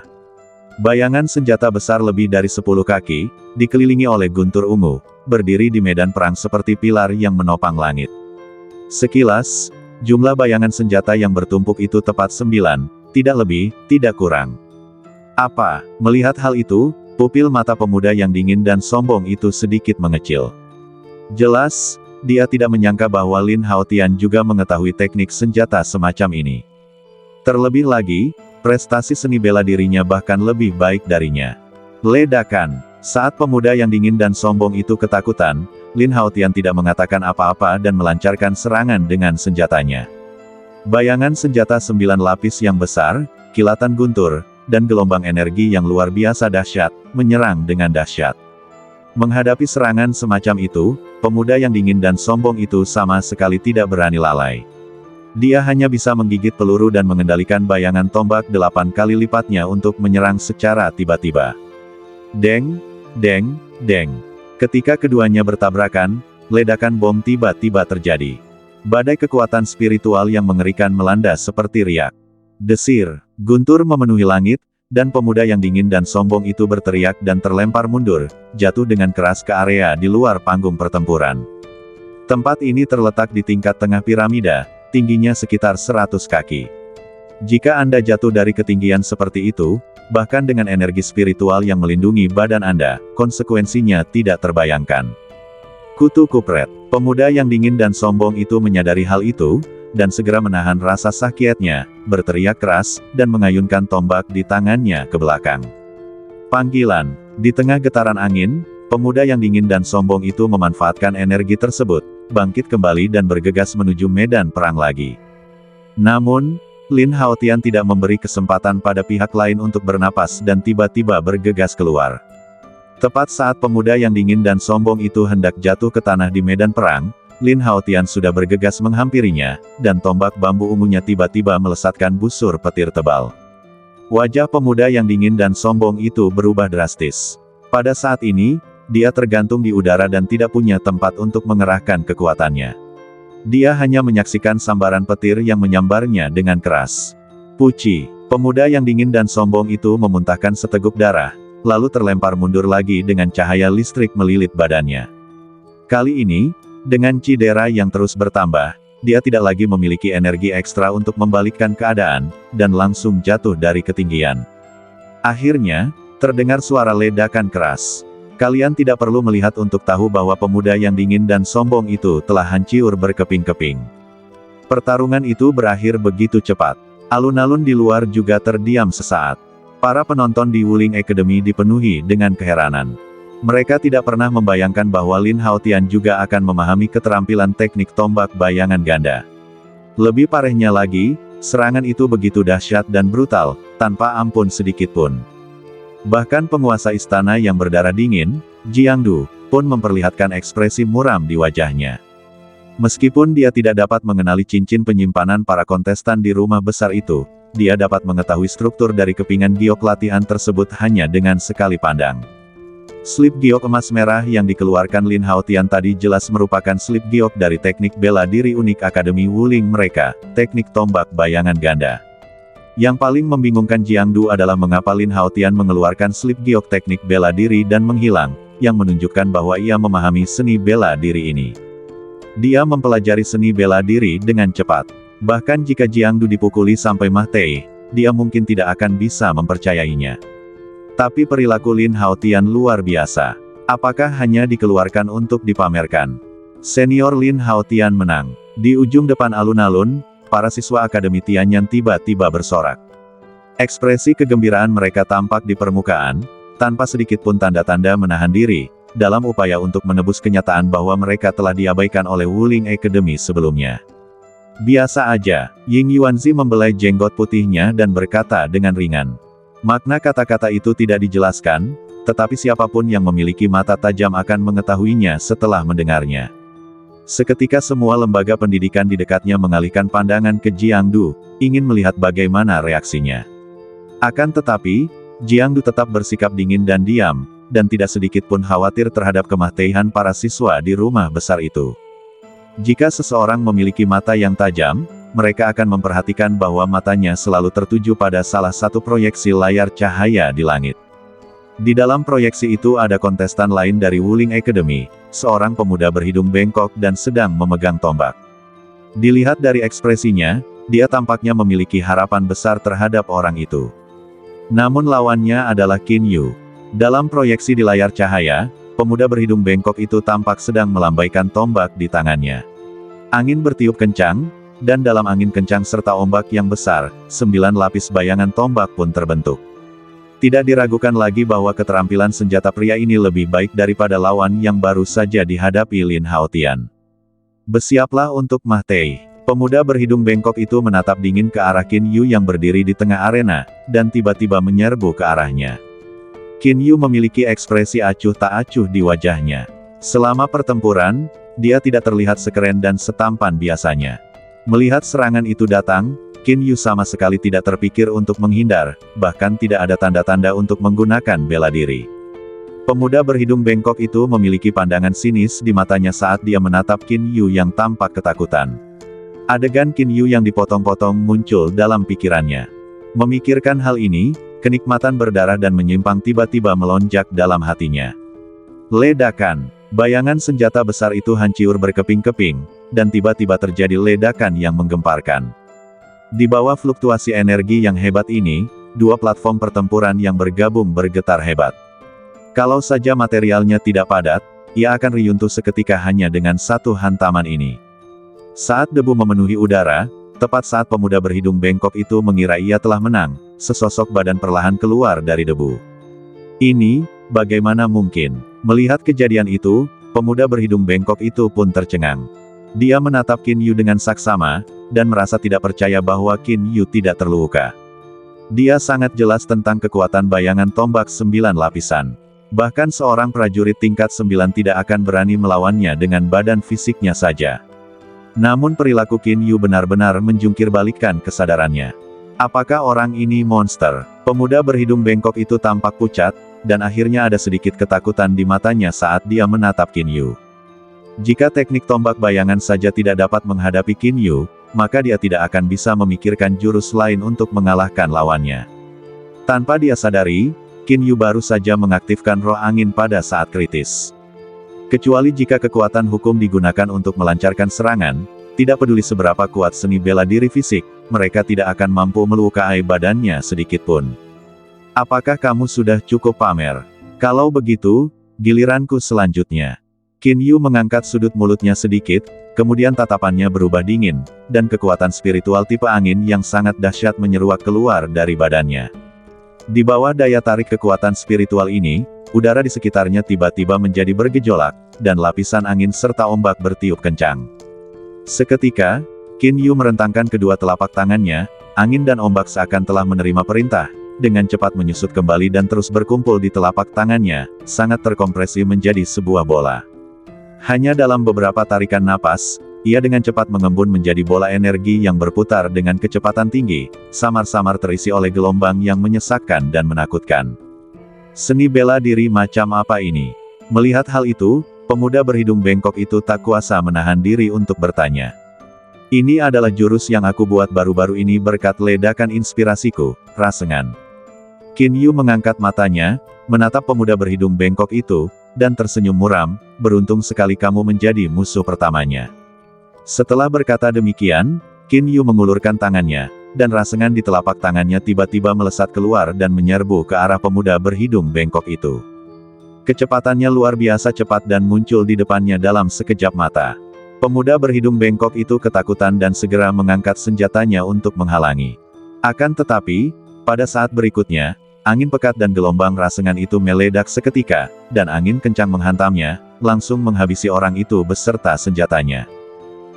Bayangan senjata besar lebih dari 10 kaki, dikelilingi oleh guntur ungu, berdiri di medan perang seperti pilar yang menopang langit. Sekilas, jumlah bayangan senjata yang bertumpuk itu tepat 9, tidak lebih, tidak kurang. Apa? Melihat hal itu, pupil mata pemuda yang dingin dan sombong itu sedikit mengecil. Jelas, dia tidak menyangka bahwa Lin Haotian juga mengetahui teknik senjata semacam ini. Terlebih lagi, prestasi seni bela dirinya bahkan lebih baik darinya. Ledakan. Saat pemuda yang dingin dan sombong itu ketakutan, Lin Haotian tidak mengatakan apa-apa dan melancarkan serangan dengan senjatanya. Bayangan senjata 9 lapis yang besar, kilatan guntur, dan gelombang energi yang luar biasa dahsyat, menyerang dengan dahsyat. Menghadapi serangan semacam itu, pemuda yang dingin dan sombong itu sama sekali tidak berani lalai. Dia hanya bisa menggigit peluru dan mengendalikan bayangan tombak 8 kali lipatnya untuk menyerang secara tiba-tiba. Deng, deng, deng. Ketika keduanya bertabrakan, ledakan bom tiba-tiba terjadi. Badai kekuatan spiritual yang mengerikan melanda seperti riak. Desir, guntur memenuhi langit, dan pemuda yang dingin dan sombong itu berteriak dan terlempar mundur, jatuh dengan keras ke area di luar panggung pertempuran. Tempat ini terletak di tingkat tengah piramida, tingginya sekitar 100 kaki. Jika Anda jatuh dari ketinggian seperti itu, bahkan dengan energi spiritual yang melindungi badan Anda, konsekuensinya tidak terbayangkan. Kutu kupret. Pemuda yang dingin dan sombong itu menyadari hal itu, dan segera menahan rasa sakitnya, berteriak keras, dan mengayunkan tombak di tangannya ke belakang. Panggilan. Di tengah getaran angin, pemuda yang dingin dan sombong itu memanfaatkan energi tersebut, bangkit kembali dan bergegas menuju medan perang lagi. Namun, Lin Haotian tidak memberi kesempatan pada pihak lain untuk bernapas dan tiba-tiba bergegas keluar. Tepat saat pemuda yang dingin dan sombong itu hendak jatuh ke tanah di medan perang, Lin Haotian sudah bergegas menghampirinya, dan tombak bambu ungunya tiba-tiba melesatkan busur petir tebal. Wajah pemuda yang dingin dan sombong itu berubah drastis. Pada saat ini, dia tergantung di udara dan tidak punya tempat untuk mengerahkan kekuatannya. Dia hanya menyaksikan sambaran petir yang menyambarnya dengan keras. Puci, pemuda yang dingin dan sombong itu memuntahkan seteguk darah, lalu terlempar mundur lagi dengan cahaya listrik melilit badannya. Kali ini, dengan cedera yang terus bertambah, dia tidak lagi memiliki energi ekstra untuk membalikkan keadaan, dan langsung jatuh dari ketinggian. Akhirnya, terdengar suara ledakan keras. Kalian tidak perlu melihat untuk tahu bahwa pemuda yang dingin dan sombong itu telah hancur berkeping-keping. Pertarungan itu berakhir begitu cepat. Alun-alun di luar juga terdiam sesaat. Para penonton di Wuling Academy dipenuhi dengan keheranan. Mereka tidak pernah membayangkan bahwa Lin Haotian juga akan memahami keterampilan teknik tombak bayangan ganda. Lebih parahnya lagi, serangan itu begitu dahsyat dan brutal, tanpa ampun sedikitpun. Bahkan penguasa istana yang berdarah dingin, Jiang Du, pun memperlihatkan ekspresi muram di wajahnya. Meskipun dia tidak dapat mengenali cincin penyimpanan para kontestan di rumah besar itu, dia dapat mengetahui struktur dari kepingan giok latihan tersebut hanya dengan sekali pandang. Slip giok emas merah yang dikeluarkan Lin Haotian tadi jelas merupakan slip giok dari teknik bela diri unik Akademi Wuling mereka, teknik tombak bayangan ganda. Yang paling membingungkan Jiang Du adalah mengapa Lin Haotian mengeluarkan slip giok teknik bela diri dan menghilang, yang menunjukkan bahwa ia memahami seni bela diri ini. Dia mempelajari seni bela diri dengan cepat. Bahkan jika Jiang Du dipukuli sampai mati, dia mungkin tidak akan bisa mempercayainya. Tapi perilaku Lin Haotian luar biasa. Apakah hanya dikeluarkan untuk dipamerkan? Senior Lin Haotian menang. Di ujung depan alun-alun, para siswa Akademi Tianyan tiba-tiba bersorak. Ekspresi kegembiraan mereka tampak di permukaan, tanpa sedikit pun tanda-tanda menahan diri, dalam upaya untuk menebus kenyataan bahwa mereka telah diabaikan oleh Wuling Academy sebelumnya. Biasa aja, Ying Yuanzi membelai jenggot putihnya dan berkata dengan ringan. Makna kata-kata itu tidak dijelaskan, tetapi siapapun yang memiliki mata tajam akan mengetahuinya setelah mendengarnya. Seketika semua lembaga pendidikan di dekatnya mengalihkan pandangan ke Jiang Du, ingin melihat bagaimana reaksinya. Akan tetapi, Jiang Du tetap bersikap dingin dan diam, dan tidak sedikit pun khawatir terhadap kematian para siswa di rumah besar itu. Jika seseorang memiliki mata yang tajam, mereka akan memperhatikan bahwa matanya selalu tertuju pada salah satu proyeksi layar cahaya di langit. Di dalam proyeksi itu ada kontestan lain dari Wuling Academy, seorang pemuda berhidung bengkok dan sedang memegang tombak. Dilihat dari ekspresinya, dia tampaknya memiliki harapan besar terhadap orang itu. Namun lawannya adalah Qin Yu. Dalam proyeksi di layar cahaya, pemuda berhidung bengkok itu tampak sedang melambaikan tombak di tangannya. Angin bertiup kencang, dan dalam angin kencang serta ombak yang besar, 9 lapis bayangan tombak pun terbentuk. Tidak diragukan lagi bahwa keterampilan senjata pria ini lebih baik daripada lawan yang baru saja dihadapi Lin Haotian. Bersiaplah untuk mati. Pemuda berhidung bengkok itu menatap dingin ke arah Qin Yu yang berdiri di tengah arena, dan tiba-tiba menyerbu ke arahnya. Qin Yu memiliki ekspresi acuh tak acuh di wajahnya. Selama pertempuran, dia tidak terlihat sekeren dan setampan biasanya. Melihat serangan itu datang, Qin Yu sama sekali tidak terpikir untuk menghindar, bahkan tidak ada tanda-tanda untuk menggunakan bela diri. Pemuda berhidung bengkok itu memiliki pandangan sinis di matanya saat dia menatap Qin Yu yang tampak ketakutan. Adegan Qin Yu yang dipotong-potong muncul dalam pikirannya. Memikirkan hal ini, kenikmatan berdarah dan menyimpang tiba-tiba melonjak dalam hatinya. Ledakan. Bayangan senjata besar itu hancur berkeping-keping, dan tiba-tiba terjadi ledakan yang menggemparkan. Di bawah fluktuasi energi yang hebat ini, dua platform pertempuran yang bergabung bergetar hebat. Kalau saja materialnya tidak padat, ia akan runtuh seketika hanya dengan satu hantaman ini. Saat debu memenuhi udara, tepat saat pemuda berhidung bengkok itu mengira ia telah menang, sesosok badan perlahan keluar dari debu. Ini, bagaimana mungkin? Melihat kejadian itu, pemuda berhidung bengkok itu pun tercengang. Dia menatap Qin Yu dengan saksama, dan merasa tidak percaya bahwa Qin Yu tidak terluka. Dia sangat jelas tentang kekuatan bayangan tombak 9 lapisan. Bahkan seorang prajurit tingkat 9 tidak akan berani melawannya dengan badan fisiknya saja. Namun perilaku Qin Yu benar-benar menjungkir balikkan kesadarannya. Apakah orang ini monster? Pemuda berhidung bengkok itu tampak pucat, dan akhirnya ada sedikit ketakutan di matanya saat dia menatap Qin Yu. Jika teknik tombak bayangan saja tidak dapat menghadapi Qin Yu, maka dia tidak akan bisa memikirkan jurus lain untuk mengalahkan lawannya. Tanpa dia sadari, Qin Yu baru saja mengaktifkan roh angin pada saat kritis. Kecuali jika kekuatan hukum digunakan untuk melancarkan serangan, tidak peduli seberapa kuat seni bela diri fisik, mereka tidak akan mampu melukai badannya sedikitpun. Apakah kamu sudah cukup pamer? Kalau begitu, giliranku selanjutnya. Qin Yu mengangkat sudut mulutnya sedikit, kemudian tatapannya berubah dingin, dan kekuatan spiritual tipe angin yang sangat dahsyat menyeruak keluar dari badannya. Di bawah daya tarik kekuatan spiritual ini, udara di sekitarnya tiba-tiba menjadi bergejolak, dan lapisan angin serta ombak bertiup kencang. Seketika, Qin Yu merentangkan kedua telapak tangannya, angin dan ombak seakan telah menerima perintah, dengan cepat menyusut kembali dan terus berkumpul di telapak tangannya, sangat terkompresi menjadi sebuah bola. Hanya dalam beberapa tarikan napas, ia dengan cepat mengembun menjadi bola energi yang berputar dengan kecepatan tinggi, samar-samar terisi oleh gelombang yang menyesakkan dan menakutkan. Seni bela diri macam apa ini? Melihat hal itu, pemuda berhidung bengkok itu tak kuasa menahan diri untuk bertanya. Ini adalah jurus yang aku buat baru-baru ini berkat ledakan inspirasiku, Rasengan. Qin Yu mengangkat matanya, menatap pemuda berhidung bengkok itu, dan tersenyum muram, beruntung sekali kamu menjadi musuh pertamanya. Setelah berkata demikian, Qin Yu mengulurkan tangannya, dan rasengan di telapak tangannya tiba-tiba melesat keluar dan menyerbu ke arah pemuda berhidung bengkok itu. Kecepatannya luar biasa cepat dan muncul di depannya dalam sekejap mata. Pemuda berhidung bengkok itu ketakutan dan segera mengangkat senjatanya untuk menghalangi. Akan tetapi, pada saat berikutnya, angin pekat dan gelombang rasengan itu meledak seketika, dan angin kencang menghantamnya, langsung menghabisi orang itu beserta senjatanya.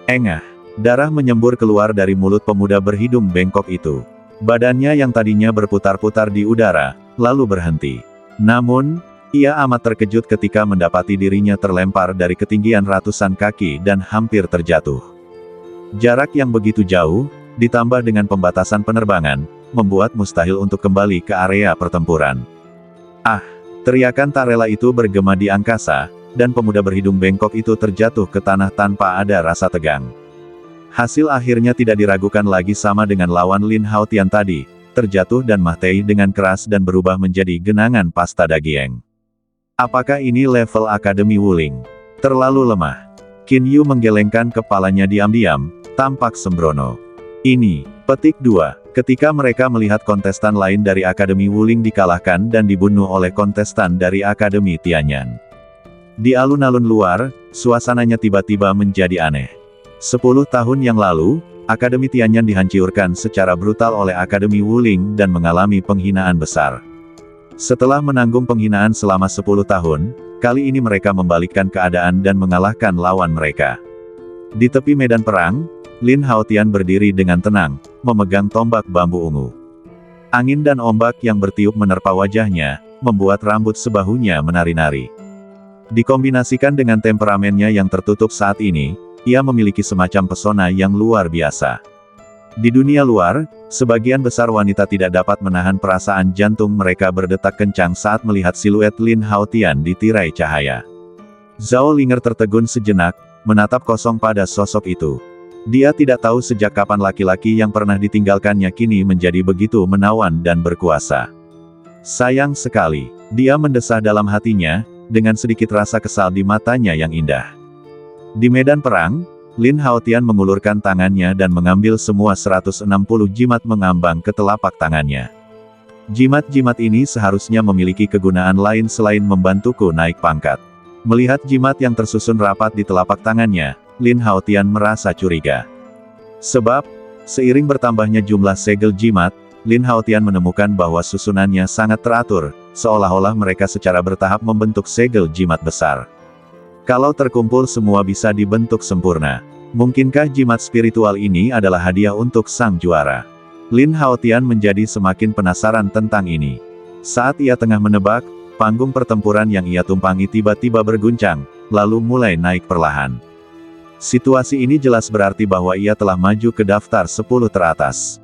Engah! Darah menyembur keluar dari mulut pemuda berhidung bengkok itu. Badannya yang tadinya berputar-putar di udara, lalu berhenti. Namun, ia amat terkejut ketika mendapati dirinya terlempar dari ketinggian ratusan kaki dan hampir terjatuh. Jarak yang begitu jauh, ditambah dengan pembatasan penerbangan, membuat mustahil untuk kembali ke area pertempuran. Ah! Teriakan tak rela itu bergema di angkasa, dan pemuda berhidung bengkok itu terjatuh ke tanah tanpa ada rasa tegang. Hasil akhirnya tidak diragukan lagi sama dengan lawan Lin Haotian tadi, terjatuh dan mati dengan keras dan berubah menjadi genangan pasta daging. Apakah ini level Akademi Wuling? Terlalu lemah. Qin Yu menggelengkan kepalanya diam-diam, tampak sembrono. Ini, petik 2, ketika mereka melihat kontestan lain dari Akademi Wuling dikalahkan dan dibunuh oleh kontestan dari Akademi Tianyan. Di alun-alun luar, suasananya tiba-tiba menjadi aneh. 10 tahun yang lalu, Akademi Tianyan dihancurkan secara brutal oleh Akademi Wuling dan mengalami penghinaan besar. Setelah menanggung penghinaan selama 10 tahun, kali ini mereka membalikkan keadaan dan mengalahkan lawan mereka. Di tepi medan perang, Lin Haotian berdiri dengan tenang, memegang tombak bambu ungu. Angin dan ombak yang bertiup menerpa wajahnya, membuat rambut sebahunya menari-nari. Dikombinasikan dengan temperamennya yang tertutup saat ini, ia memiliki semacam pesona yang luar biasa. Di dunia luar, sebagian besar wanita tidak dapat menahan perasaan jantung mereka berdetak kencang saat melihat siluet Lin Haotian di tirai cahaya. Zhao Linger tertegun sejenak, menatap kosong pada sosok itu. Dia tidak tahu sejak kapan laki-laki yang pernah ditinggalkannya kini menjadi begitu menawan dan berkuasa. Sayang sekali, dia mendesah dalam hatinya, dengan sedikit rasa kesal di matanya yang indah. Di medan perang, Lin Haotian mengulurkan tangannya dan mengambil semua 160 jimat mengambang ke telapak tangannya. Jimat-jimat ini seharusnya memiliki kegunaan lain selain membantuku naik pangkat. Melihat jimat yang tersusun rapat di telapak tangannya, Lin Haotian merasa curiga. Sebab, seiring bertambahnya jumlah segel jimat, Lin Haotian menemukan bahwa susunannya sangat teratur, seolah-olah mereka secara bertahap membentuk segel jimat besar. Kalau terkumpul semua bisa dibentuk sempurna. Mungkinkah jimat spiritual ini adalah hadiah untuk sang juara? Lin Haotian menjadi semakin penasaran tentang ini. Saat ia tengah menebak, panggung pertempuran yang ia tumpangi tiba-tiba berguncang, lalu mulai naik perlahan. Situasi ini jelas berarti bahwa ia telah maju ke daftar 10 teratas.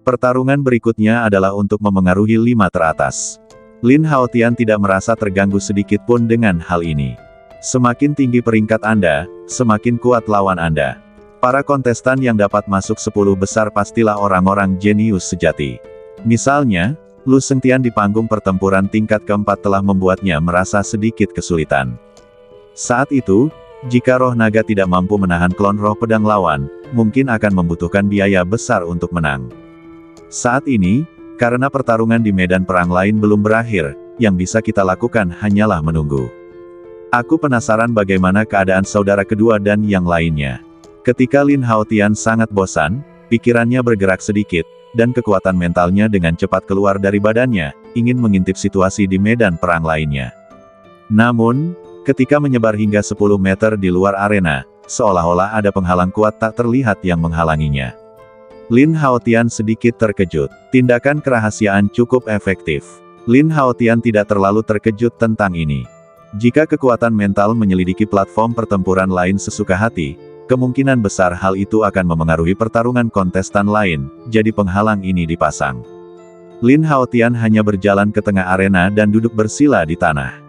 Pertarungan berikutnya adalah untuk memengaruhi 5 teratas. Lin Haotian tidak merasa terganggu sedikit pun dengan hal ini. Semakin tinggi peringkat Anda, semakin kuat lawan Anda. Para kontestan yang dapat masuk 10 besar pastilah orang-orang jenius sejati. Misalnya, Lu Sengtian di panggung pertempuran tingkat keempat telah membuatnya merasa sedikit kesulitan. Saat itu, jika roh naga tidak mampu menahan klon roh pedang lawan, mungkin akan membutuhkan biaya besar untuk menang. Saat ini, karena pertarungan di medan perang lain belum berakhir, yang bisa kita lakukan hanyalah menunggu. Aku penasaran bagaimana keadaan saudara kedua dan yang lainnya. Ketika Lin Haotian sangat bosan, pikirannya bergerak sedikit, dan kekuatan mentalnya dengan cepat keluar dari badannya, ingin mengintip situasi di medan perang lainnya. Namun, ketika menyebar hingga 10 meter di luar arena, seolah-olah ada penghalang kuat tak terlihat yang menghalanginya. Lin Haotian sedikit terkejut. Tindakan kerahasiaan cukup efektif. Lin Haotian tidak terlalu terkejut tentang ini. Jika kekuatan mental menyelidiki platform pertempuran lain sesuka hati, kemungkinan besar hal itu akan memengaruhi pertarungan kontestan lain, jadi penghalang ini dipasang. Lin Haotian hanya berjalan ke tengah arena dan duduk bersila di tanah.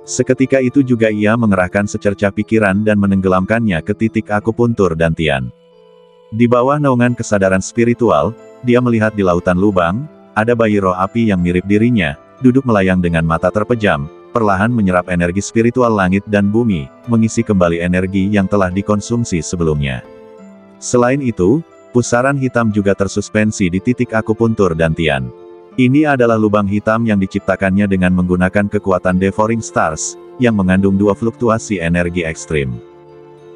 Seketika itu juga ia mengerahkan secercah pikiran dan menenggelamkannya ke titik akupuntur dantian. Di bawah naungan kesadaran spiritual, dia melihat di lautan lubang, ada bayi roh api yang mirip dirinya, duduk melayang dengan mata terpejam, perlahan menyerap energi spiritual langit dan bumi, mengisi kembali energi yang telah dikonsumsi sebelumnya. Selain itu, pusaran hitam juga tersuspensi di titik akupuntur dantian. Ini adalah lubang hitam yang diciptakannya dengan menggunakan kekuatan Devouring Stars, yang mengandung dua fluktuasi energi ekstrim.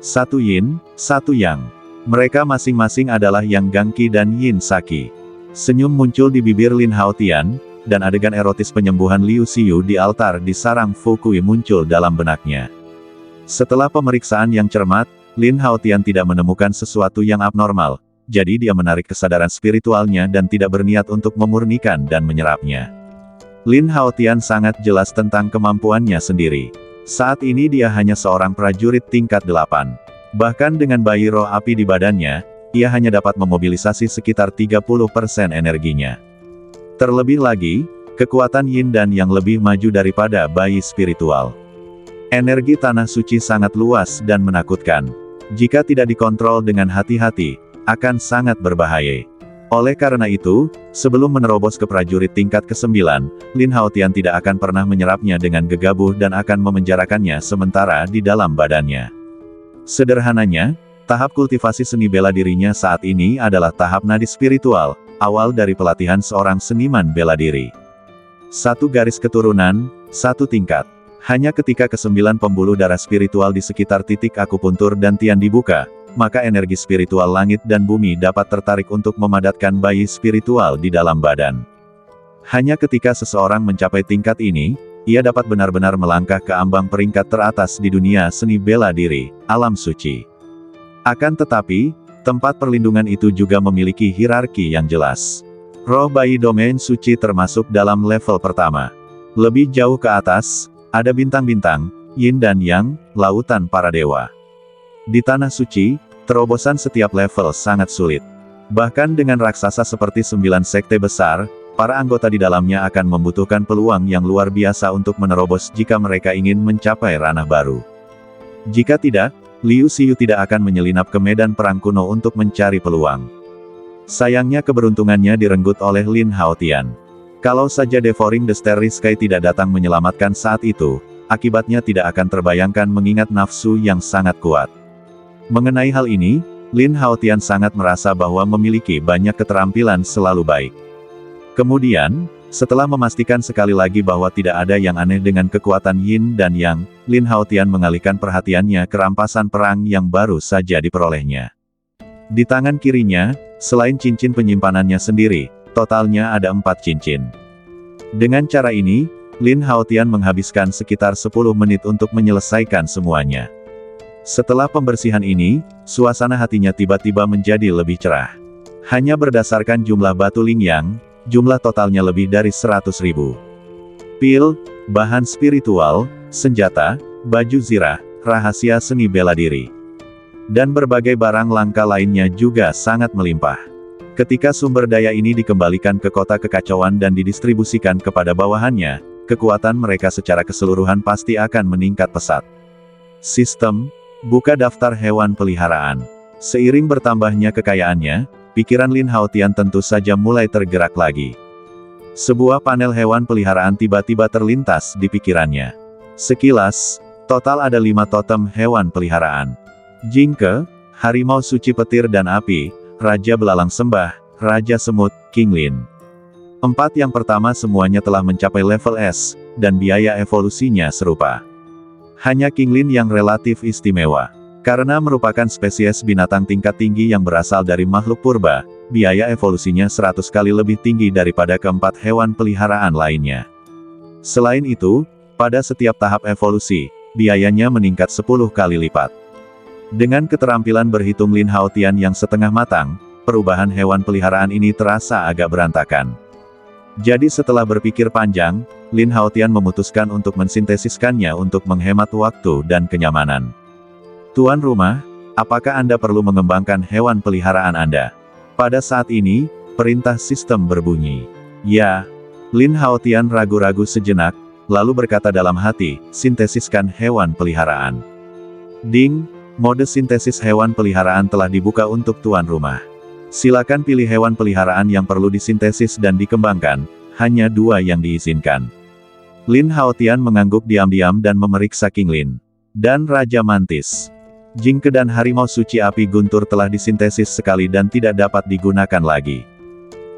Satu yin, satu yang. Mereka masing-masing adalah Yang Gangqi dan Yin Saki. Senyum muncul di bibir Lin Haotian, dan adegan erotis penyembuhan Liu Xiyu di altar di sarang Fukui muncul dalam benaknya. Setelah pemeriksaan yang cermat, Lin Haotian tidak menemukan sesuatu yang abnormal, jadi dia menarik kesadaran spiritualnya dan tidak berniat untuk memurnikan dan menyerapnya. Lin Haotian sangat jelas tentang kemampuannya sendiri. Saat ini dia hanya seorang prajurit tingkat 8. Bahkan dengan bayi roh api di badannya, ia hanya dapat memobilisasi sekitar 30% energinya. Terlebih lagi, kekuatan yin dan yang lebih maju daripada bayi spiritual. Energi tanah suci sangat luas dan menakutkan. Jika tidak dikontrol dengan hati-hati, akan sangat berbahaya. Oleh karena itu, sebelum menerobos ke prajurit tingkat ke-9, Lin Haotian tidak akan pernah menyerapnya dengan gegabah dan akan memenjarakannya sementara di dalam badannya. Sederhananya, tahap kultivasi seni bela dirinya saat ini adalah tahap nadi spiritual, awal dari pelatihan seorang seniman bela diri. Satu garis keturunan, satu tingkat. Hanya ketika ke-9 pembuluh darah spiritual di sekitar titik akupuntur dantian dibuka, maka energi spiritual langit dan bumi dapat tertarik untuk memadatkan bayi spiritual di dalam badan. Hanya ketika seseorang mencapai tingkat ini, ia dapat benar-benar melangkah ke ambang peringkat teratas di dunia seni bela diri, alam suci. Akan tetapi, tempat perlindungan itu juga memiliki hierarki yang jelas. Roh bayi domain suci termasuk dalam level pertama. Lebih jauh ke atas, ada bintang-bintang, yin dan yang, lautan para dewa. Di tanah suci, terobosan setiap level sangat sulit. Bahkan dengan raksasa seperti 9 sekte besar, para anggota di dalamnya akan membutuhkan peluang yang luar biasa untuk menerobos jika mereka ingin mencapai ranah baru. Jika tidak, Liu Xiyu tidak akan menyelinap ke medan perang kuno untuk mencari peluang. Sayangnya keberuntungannya direnggut oleh Lin Haotian. Kalau saja Devouring the Starry Sky tidak datang menyelamatkan saat itu, akibatnya tidak akan terbayangkan mengingat nafsu yang sangat kuat. Mengenai hal ini, Lin Haotian sangat merasa bahwa memiliki banyak keterampilan selalu baik. Kemudian, setelah memastikan sekali lagi bahwa tidak ada yang aneh dengan kekuatan yin dan yang, Lin Haotian mengalihkan perhatiannya ke rampasan perang yang baru saja diperolehnya. Di tangan kirinya, selain cincin penyimpanannya sendiri, totalnya ada 4 cincin. Dengan cara ini, Lin Haotian menghabiskan sekitar 10 menit untuk menyelesaikan semuanya. Setelah pembersihan ini, suasana hatinya tiba-tiba menjadi lebih cerah. Hanya berdasarkan jumlah batu lingyang, jumlah totalnya lebih dari 100.000. Pil, bahan spiritual, senjata, baju zirah, rahasia seni bela diri, dan berbagai barang langka lainnya juga sangat melimpah. Ketika sumber daya ini dikembalikan ke kota kekacauan dan didistribusikan kepada bawahannya, kekuatan mereka secara keseluruhan pasti akan meningkat pesat. Sistem, buka daftar hewan peliharaan. Seiring bertambahnya kekayaannya, pikiran Lin Haotian tentu saja mulai tergerak lagi. Sebuah panel hewan peliharaan tiba-tiba terlintas di pikirannya. Sekilas, total ada 5 totem hewan peliharaan. Jingke, harimau suci petir dan api, raja belalang sembah, raja semut, King Lin. 4 yang pertama semuanya telah mencapai level S, dan biaya evolusinya serupa. Hanya King Lin yang relatif istimewa. Karena merupakan spesies binatang tingkat tinggi yang berasal dari makhluk purba, biaya evolusinya 100 kali lebih tinggi daripada keempat hewan peliharaan lainnya. Selain itu, pada setiap tahap evolusi, biayanya meningkat 10 kali lipat. Dengan keterampilan berhitung Lin Haotian yang setengah matang, perubahan hewan peliharaan ini terasa agak berantakan. Jadi setelah berpikir panjang, Lin Haotian memutuskan untuk mensintesiskannya untuk menghemat waktu dan kenyamanan. Tuan rumah, apakah Anda perlu mengembangkan hewan peliharaan Anda? Pada saat ini, perintah sistem berbunyi. Ya. Lin Haotian ragu-ragu sejenak, lalu berkata dalam hati, sintesiskan hewan peliharaan. Ding, mode sintesis hewan peliharaan telah dibuka untuk tuan rumah. Silakan pilih hewan peliharaan yang perlu disintesis dan dikembangkan, hanya 2 yang diizinkan. Lin Haotian mengangguk diam-diam dan memeriksa King Lin. Dan Raja Mantis. Jingke dan Harimau Suci Api Guntur telah disintesis sekali dan tidak dapat digunakan lagi.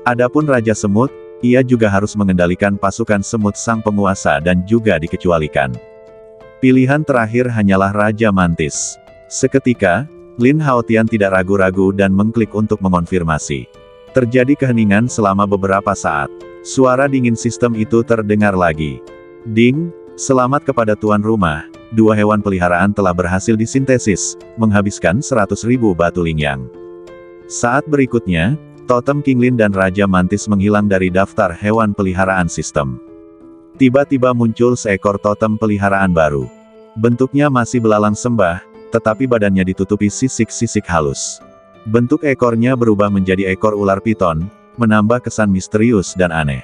Adapun Raja Semut, ia juga harus mengendalikan pasukan semut sang penguasa dan juga dikecualikan. Pilihan terakhir hanyalah Raja Mantis. Seketika, Lin Haotian tidak ragu-ragu dan mengklik untuk mengonfirmasi. Terjadi keheningan selama beberapa saat. Suara dingin sistem itu terdengar lagi. Ding, selamat kepada tuan rumah, 2 hewan peliharaan telah berhasil disintesis, menghabiskan 100.000 batu lingyang. Saat berikutnya, totem King Lin dan Raja Mantis menghilang dari daftar hewan peliharaan sistem. Tiba-tiba muncul seekor totem peliharaan baru. Bentuknya masih belalang sembah, tetapi badannya ditutupi sisik-sisik halus. Bentuk ekornya berubah menjadi ekor ular piton, menambah kesan misterius dan aneh.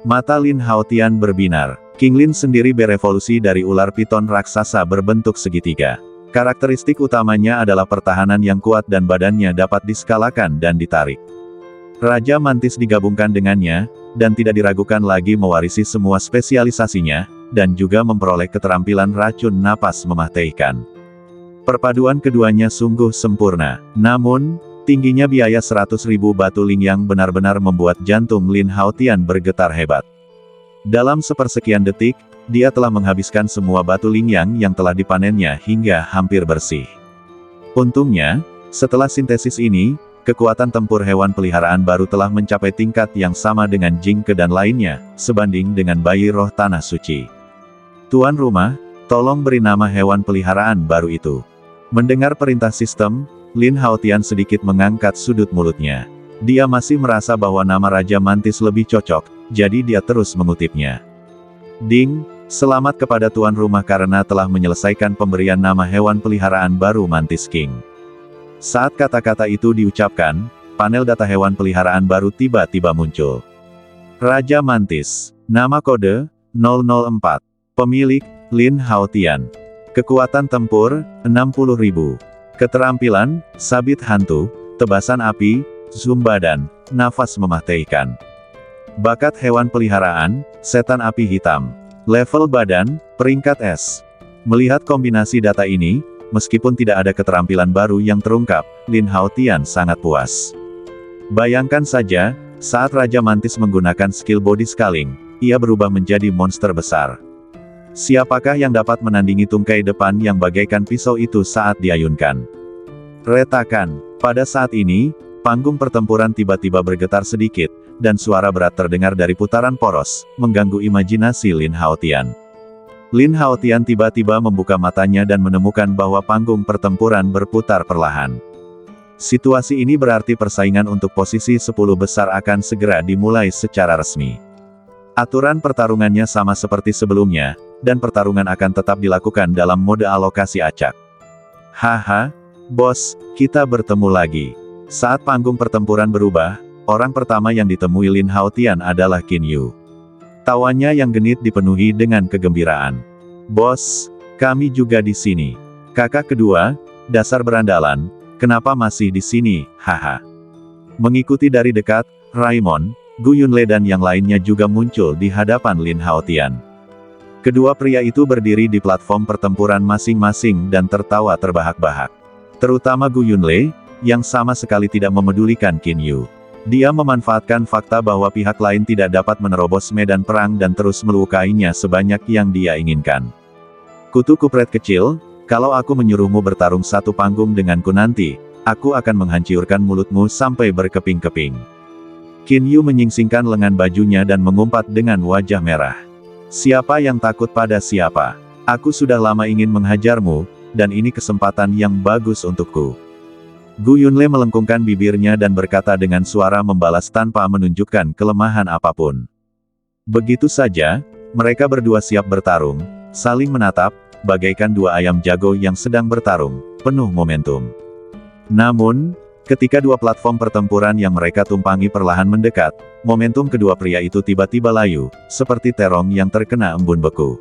Mata Lin Haotian berbinar. King Lin sendiri berevolusi dari ular piton raksasa berbentuk segitiga. Karakteristik utamanya adalah pertahanan yang kuat dan badannya dapat diskalakan dan ditarik. Raja Mantis digabungkan dengannya, dan tidak diragukan lagi mewarisi semua spesialisasinya, dan juga memperoleh keterampilan racun napas mematikan. Perpaduan keduanya sungguh sempurna. Namun, tingginya biaya 100.000 batu lingyang benar-benar membuat jantung Lin Haotian bergetar hebat. Dalam sepersekian detik, dia telah menghabiskan semua batu lingyang yang telah dipanennya hingga hampir bersih. Untungnya, setelah sintesis ini, kekuatan tempur hewan peliharaan baru telah mencapai tingkat yang sama dengan Jingke dan lainnya, sebanding dengan bayi roh tanah suci. Tuan rumah, tolong beri nama hewan peliharaan baru itu. Mendengar perintah sistem, Lin Haotian sedikit mengangkat sudut mulutnya. Dia masih merasa bahwa nama Raja Mantis lebih cocok, jadi dia terus mengutipnya. Ding, selamat kepada tuan rumah karena telah menyelesaikan pemberian nama hewan peliharaan baru Mantis King. Saat kata-kata itu diucapkan, panel data hewan peliharaan baru tiba-tiba muncul. Raja Mantis, nama kode, 004. Pemilik, Lin Haotian. Kekuatan tempur, 60.000. Keterampilan, sabit hantu, tebasan api, zoom badan, nafas mematikan. Bakat hewan peliharaan, setan api hitam. Level badan, peringkat S. Melihat kombinasi data ini, meskipun tidak ada keterampilan baru yang terungkap, Lin Haotian sangat puas. Bayangkan saja, saat Raja Mantis menggunakan skill body scaling, ia berubah menjadi monster besar. Siapakah yang dapat menandingi tungkai depan yang bagaikan pisau itu saat diayunkan? Retakan. Pada saat ini, panggung pertempuran tiba-tiba bergetar sedikit, dan suara berat terdengar dari putaran poros, mengganggu imajinasi Lin Haotian. Lin Haotian tiba-tiba membuka matanya dan menemukan bahwa panggung pertempuran berputar perlahan. Situasi ini berarti persaingan untuk posisi 10 besar akan segera dimulai secara resmi. Aturan pertarungannya sama seperti sebelumnya, dan pertarungan akan tetap dilakukan dalam mode alokasi acak. Haha, bos, kita bertemu lagi. Saat panggung pertempuran berubah, orang pertama yang ditemui Lin Haotian adalah Qin Yu. Tawanya yang genit dipenuhi dengan kegembiraan. Bos, kami juga di sini. Kakak kedua, dasar berandalan, kenapa masih di sini, haha. Mengikuti dari dekat, Raimon, Gu Yunle dan yang lainnya juga muncul di hadapan Lin Haotian. Kedua pria itu berdiri di platform pertempuran masing-masing dan tertawa terbahak-bahak. Terutama Gu Yunle, yang sama sekali tidak memedulikan Qin Yu. Dia memanfaatkan fakta bahwa pihak lain tidak dapat menerobos medan perang dan terus melukainya sebanyak yang dia inginkan. Kutu kupret kecil, kalau aku menyuruhmu bertarung satu panggung denganku nanti, Aku akan menghancurkan mulutmu sampai berkeping-keping. Qin Yu menyingsingkan lengan bajunya dan mengumpat dengan wajah merah. Siapa yang takut pada siapa? Aku sudah lama ingin menghajarmu, dan ini kesempatan yang bagus untukku. Gu Yunle melengkungkan bibirnya dan berkata dengan suara membalas tanpa menunjukkan kelemahan apapun. Begitu saja, mereka berdua siap bertarung, saling menatap, bagaikan dua ayam jago yang sedang bertarung, penuh momentum. Namun, ketika dua platform pertempuran yang mereka tumpangi perlahan mendekat, momentum kedua pria itu tiba-tiba layu, seperti terong yang terkena embun beku.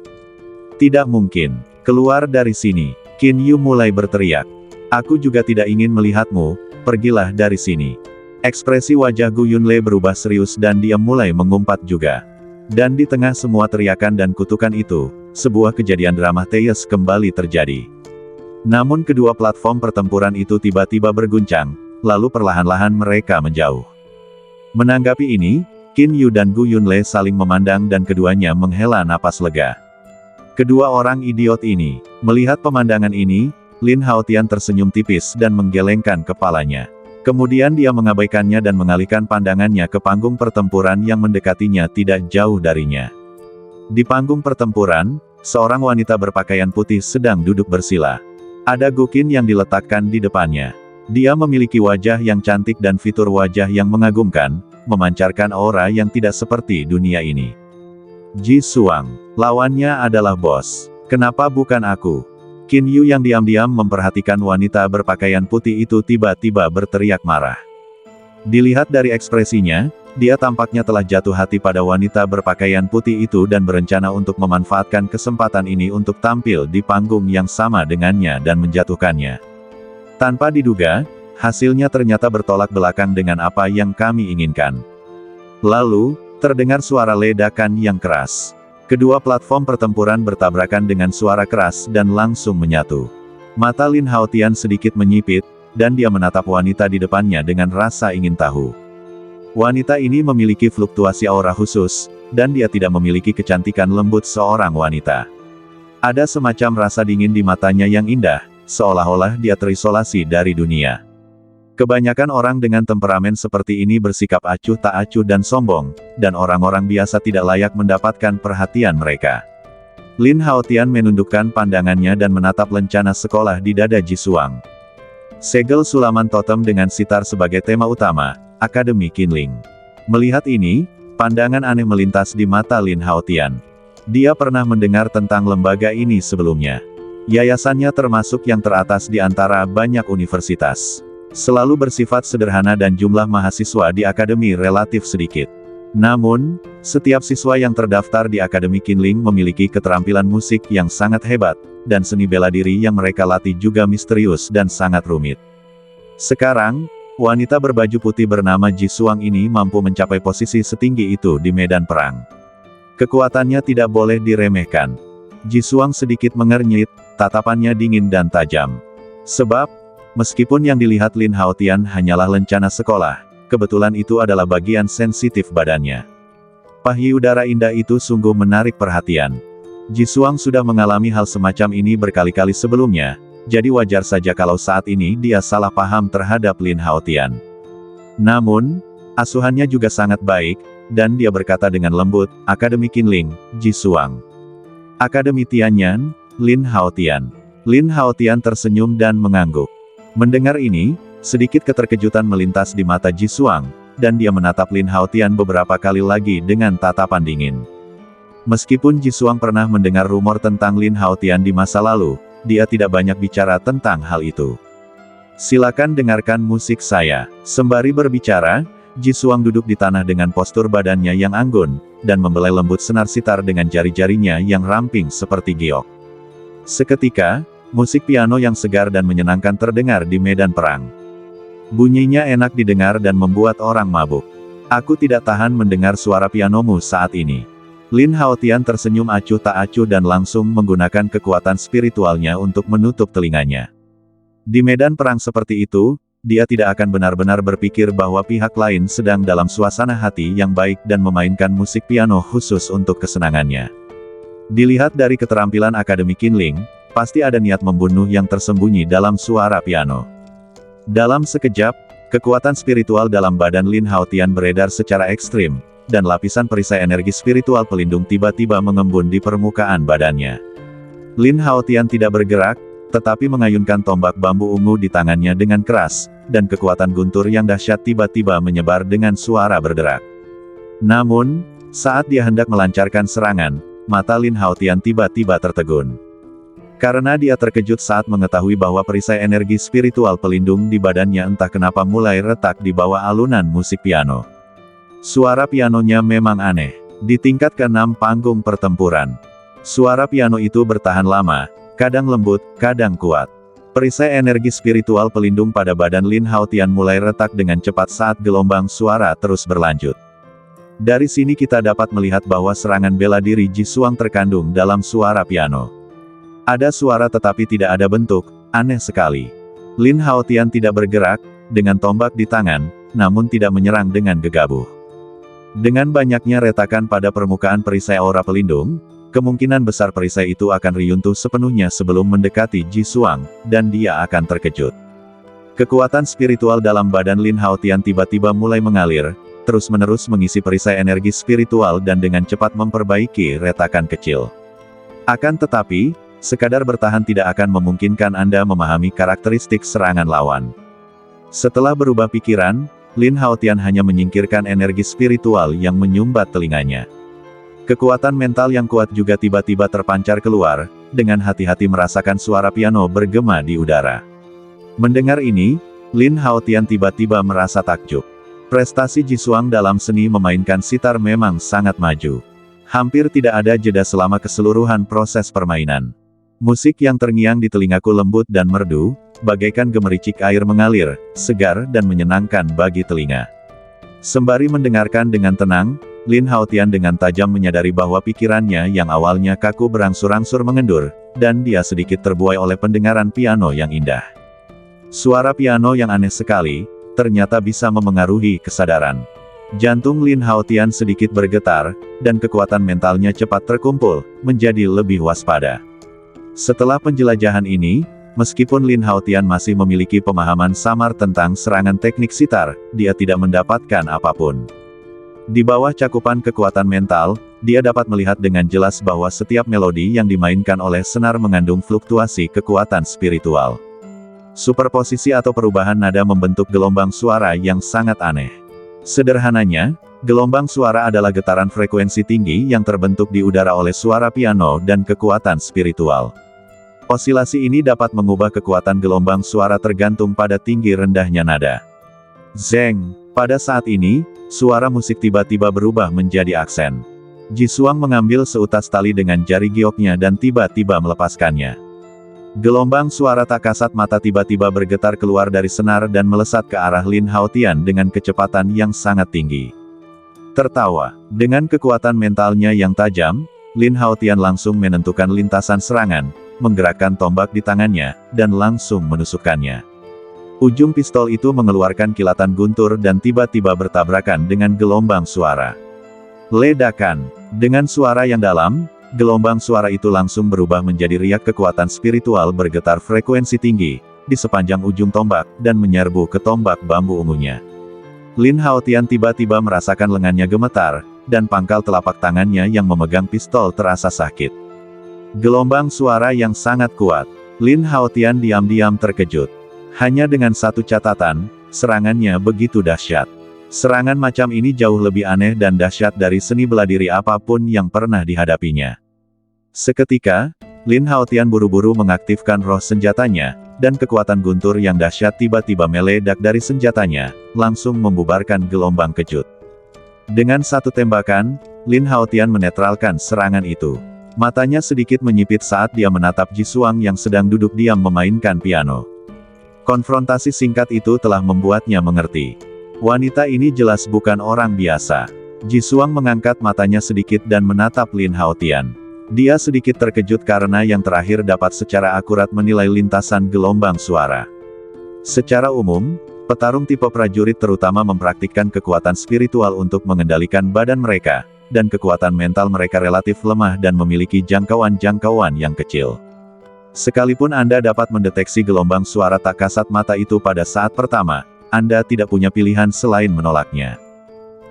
Tidak mungkin. Keluar dari sini. Qin Yu mulai berteriak. Aku juga tidak ingin melihatmu, pergilah dari sini. Ekspresi wajah Gu Yunle berubah serius dan dia mulai mengumpat juga. Dan di tengah semua teriakan dan kutukan itu, sebuah kejadian dramatis kembali terjadi. Namun kedua platform pertempuran itu tiba-tiba berguncang, lalu perlahan-lahan mereka menjauh. Menanggapi ini, Qin Yu dan Gu Yunle saling memandang dan keduanya menghela napas lega. Kedua orang idiot ini, melihat pemandangan ini, Lin Haotian tersenyum tipis dan menggelengkan kepalanya. Kemudian dia mengabaikannya dan mengalihkan pandangannya ke panggung pertempuran yang mendekatinya tidak jauh darinya. Di panggung pertempuran, seorang wanita berpakaian putih sedang duduk bersila. Ada gukin yang diletakkan di depannya. Dia memiliki wajah yang cantik dan fitur wajah yang mengagumkan, memancarkan aura yang tidak seperti dunia ini. Ji Suang, lawannya adalah bos. Kenapa bukan aku? Qin Yu yang diam-diam memperhatikan wanita berpakaian putih itu tiba-tiba berteriak marah. Dilihat dari ekspresinya, dia tampaknya telah jatuh hati pada wanita berpakaian putih itu dan berencana untuk memanfaatkan kesempatan ini untuk tampil di panggung yang sama dengannya dan menjatuhkannya. Tanpa diduga, hasilnya ternyata bertolak belakang dengan apa yang kami inginkan. Lalu, terdengar suara ledakan yang keras. Kedua platform pertempuran bertabrakan dengan suara keras dan langsung menyatu. Mata Lin Haotian sedikit menyipit, dan dia menatap wanita di depannya dengan rasa ingin tahu. Wanita ini memiliki fluktuasi aura khusus, dan dia tidak memiliki kecantikan lembut seorang wanita. Ada semacam rasa dingin di matanya yang indah, seolah-olah dia terisolasi dari dunia. Kebanyakan orang dengan temperamen seperti ini bersikap acuh tak acuh dan sombong, dan orang-orang biasa tidak layak mendapatkan perhatian mereka. Lin Haotian menundukkan pandangannya dan menatap lencana sekolah di dada Ji Suang. Segel sulaman totem dengan sitar sebagai tema utama, Akademi Qinling. Melihat ini, pandangan aneh melintas di mata Lin Haotian. Dia pernah mendengar tentang lembaga ini sebelumnya. Yayasannya termasuk yang teratas di antara banyak universitas. Selalu bersifat sederhana dan jumlah mahasiswa di akademi relatif sedikit. Namun, setiap siswa yang terdaftar di Akademi Qinling memiliki keterampilan musik yang sangat hebat, dan seni bela diri yang mereka latih juga misterius dan sangat rumit. Sekarang, wanita berbaju putih bernama Ji Suang ini mampu mencapai posisi setinggi itu di medan perang. Kekuatannya tidak boleh diremehkan. Ji Suang sedikit mengernyit, tatapannya dingin dan tajam. Sebab, meskipun yang dilihat Lin Haotian hanyalah lencana sekolah, kebetulan itu adalah bagian sensitif badannya. Payudara indah itu sungguh menarik perhatian. Ji Suang sudah mengalami hal semacam ini berkali-kali sebelumnya, jadi wajar saja kalau saat ini dia salah paham terhadap Lin Haotian. Namun, asuhannya juga sangat baik, dan dia berkata dengan lembut, Akademi Qinling, Ji Suang. Akademi Tianyan, Lin Haotian. Lin Haotian tersenyum dan mengangguk. Mendengar ini, sedikit keterkejutan melintas di mata Ji Suang, dan dia menatap Lin Haotian beberapa kali lagi dengan tatapan dingin. Meskipun Ji Suang pernah mendengar rumor tentang Lin Haotian di masa lalu, dia tidak banyak bicara tentang hal itu. Silakan dengarkan musik saya. Sembari berbicara, Ji Suang duduk di tanah dengan postur badannya yang anggun, dan membelai lembut senar sitar dengan jari-jarinya yang ramping seperti giok. Seketika, musik piano yang segar dan menyenangkan terdengar di medan perang. Bunyinya enak didengar dan membuat orang mabuk. Aku tidak tahan mendengar suara pianomu saat ini. Lin Haotian tersenyum acuh tak acuh dan langsung menggunakan kekuatan spiritualnya untuk menutup telinganya. Di medan perang seperti itu, dia tidak akan benar-benar berpikir bahwa pihak lain sedang dalam suasana hati yang baik dan memainkan musik piano khusus untuk kesenangannya. Dilihat dari keterampilan Akademi Qinling, pasti ada niat membunuh yang tersembunyi dalam suara piano. Dalam sekejap, kekuatan spiritual dalam badan Lin Haotian beredar secara ekstrim, dan lapisan perisai energi spiritual pelindung tiba-tiba mengembun di permukaan badannya. Lin Haotian tidak bergerak, tetapi mengayunkan tombak bambu ungu di tangannya dengan keras, dan kekuatan guntur yang dahsyat tiba-tiba menyebar dengan suara berderak. Namun, saat dia hendak melancarkan serangan, mata Lin Haotian tiba-tiba tertegun. Karena dia terkejut saat mengetahui bahwa perisai energi spiritual pelindung di badannya entah kenapa mulai retak di bawah alunan musik piano. Suara pianonya memang aneh. Di tingkat ke-6 panggung pertempuran, suara piano itu bertahan lama, kadang lembut, kadang kuat. Perisai energi spiritual pelindung pada badan Lin Haotian mulai retak dengan cepat saat gelombang suara terus berlanjut. Dari sini kita dapat melihat bahwa serangan bela diri Ji Xuang terkandung dalam suara piano. Ada suara tetapi tidak ada bentuk, aneh sekali. Lin Haotian tidak bergerak, dengan tombak di tangan, namun tidak menyerang dengan gegabah. Dengan banyaknya retakan pada permukaan perisai aura pelindung, kemungkinan besar perisai itu akan runtuh sepenuhnya sebelum mendekati Ji Xuang, dan dia akan terkejut. Kekuatan spiritual dalam badan Lin Haotian tiba-tiba mulai mengalir, terus-menerus mengisi perisai energi spiritual dan dengan cepat memperbaiki retakan kecil. Akan tetapi, sekadar bertahan tidak akan memungkinkan Anda memahami karakteristik serangan lawan. Setelah berubah pikiran, Lin Haotian hanya menyingkirkan energi spiritual yang menyumbat telinganya. Kekuatan mental yang kuat juga tiba-tiba terpancar keluar, dengan hati-hati merasakan suara piano bergema di udara. Mendengar ini, Lin Haotian tiba-tiba merasa takjub. Prestasi Ji Xuang dalam seni memainkan sitar memang sangat maju. Hampir tidak ada jeda selama keseluruhan proses permainan. Musik yang terngiang di telingaku lembut dan merdu, bagaikan gemericik air mengalir, segar dan menyenangkan bagi telinga. Sembari mendengarkan dengan tenang, Lin Haotian dengan tajam menyadari bahwa pikirannya yang awalnya kaku berangsur-angsur mengendur, dan dia sedikit terbuai oleh pendengaran piano yang indah. Suara piano yang aneh sekali, ternyata bisa memengaruhi kesadaran. Jantung Lin Haotian sedikit bergetar, dan kekuatan mentalnya cepat terkumpul, menjadi lebih waspada. Setelah penjelajahan ini, meskipun Lin Haotian masih memiliki pemahaman samar tentang serangan teknik sitar, dia tidak mendapatkan apapun. Di bawah cakupan kekuatan mental, dia dapat melihat dengan jelas bahwa setiap melodi yang dimainkan oleh senar mengandung fluktuasi kekuatan spiritual. Superposisi atau perubahan nada membentuk gelombang suara yang sangat aneh. Sederhananya, gelombang suara adalah getaran frekuensi tinggi yang terbentuk di udara oleh suara piano dan kekuatan spiritual. Osilasi ini dapat mengubah kekuatan gelombang suara tergantung pada tinggi rendahnya nada. Zeng, pada saat ini, suara musik tiba-tiba berubah menjadi aksen. Ji Xuang mengambil seutas tali dengan jari gioknya dan tiba-tiba melepaskannya. Gelombang suara tak kasat mata tiba-tiba bergetar keluar dari senar dan melesat ke arah Lin Haotian dengan kecepatan yang sangat tinggi. Tertawa, dengan kekuatan mentalnya yang tajam, Lin Haotian langsung menentukan lintasan serangan, menggerakkan tombak di tangannya, dan langsung menusukkannya. Ujung pistol itu mengeluarkan kilatan guntur dan tiba-tiba bertabrakan dengan gelombang suara. Ledakan. Dengan suara yang dalam, gelombang suara itu langsung berubah menjadi riak kekuatan spiritual bergetar frekuensi tinggi, di sepanjang ujung tombak, dan menyerbu ke tombak bambu ungunya. Lin Haotian tiba-tiba merasakan lengannya gemetar, dan pangkal telapak tangannya yang memegang pistol terasa sakit. Gelombang suara yang sangat kuat. Lin Haotian diam-diam terkejut. Hanya dengan satu catatan, serangannya begitu dahsyat. Serangan macam ini jauh lebih aneh dan dahsyat dari seni bela diri apapun yang pernah dihadapinya. Seketika, Lin Haotian buru-buru mengaktifkan roh senjatanya, dan kekuatan guntur yang dahsyat tiba-tiba meledak dari senjatanya, langsung membubarkan gelombang kejut. Dengan satu tembakan, Lin Haotian menetralkan serangan itu. Matanya sedikit menyipit saat dia menatap Ji Xuang yang sedang duduk diam memainkan piano. Konfrontasi singkat itu telah membuatnya mengerti. Wanita ini jelas bukan orang biasa. Ji Xuang mengangkat matanya sedikit dan menatap Lin Haotian. Dia sedikit terkejut karena yang terakhir dapat secara akurat menilai lintasan gelombang suara. Secara umum, petarung tipe prajurit terutama mempraktikkan kekuatan spiritual untuk mengendalikan badan mereka, dan kekuatan mental mereka relatif lemah dan memiliki jangkauan-jangkauan yang kecil. Sekalipun Anda dapat mendeteksi gelombang suara tak kasat mata itu pada saat pertama, Anda tidak punya pilihan selain menolaknya.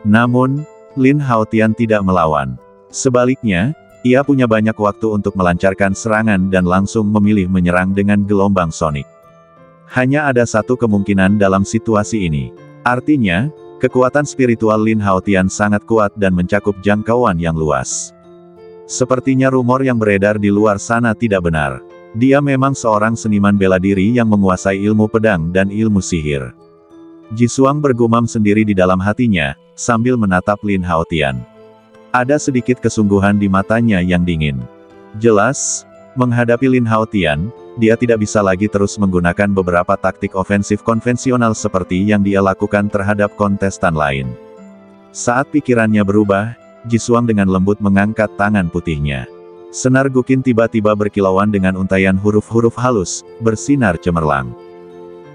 Namun, Lin Haotian tidak melawan. Sebaliknya, ia punya banyak waktu untuk melancarkan serangan dan langsung memilih menyerang dengan gelombang sonik. Hanya ada satu kemungkinan dalam situasi ini. Artinya, kekuatan spiritual Lin Haotian sangat kuat dan mencakup jangkauan yang luas. Sepertinya rumor yang beredar di luar sana tidak benar. Dia memang seorang seniman bela diri yang menguasai ilmu pedang dan ilmu sihir. Jisuang bergumam sendiri di dalam hatinya, sambil menatap Lin Haotian. Ada sedikit kesungguhan di matanya yang dingin. Jelas, menghadapi Lin Haotian, dia tidak bisa lagi terus menggunakan beberapa taktik ofensif konvensional seperti yang dia lakukan terhadap kontestan lain. Saat pikirannya berubah, Jisuang dengan lembut mengangkat tangan putihnya. Senar Guqin tiba-tiba berkilauan dengan untaian huruf-huruf halus, bersinar cemerlang.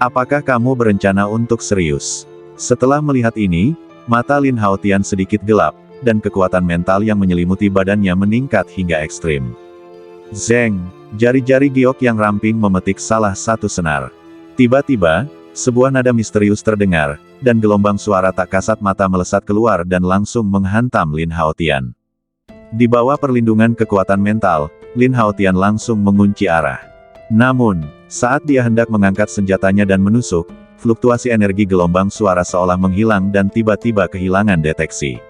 Apakah kamu berencana untuk serius? Setelah melihat ini, mata Lin Haotian sedikit gelap, dan kekuatan mental yang menyelimuti badannya meningkat hingga ekstrim. Zeng, jari-jari giok yang ramping memetik salah satu senar. Tiba-tiba, sebuah nada misterius terdengar, dan gelombang suara tak kasat mata melesat keluar dan langsung menghantam Lin Haotian. Di bawah perlindungan kekuatan mental, Lin Haotian langsung mengunci arah. Namun, saat dia hendak mengangkat senjatanya dan menusuk, fluktuasi energi gelombang suara seolah menghilang dan tiba-tiba kehilangan deteksi.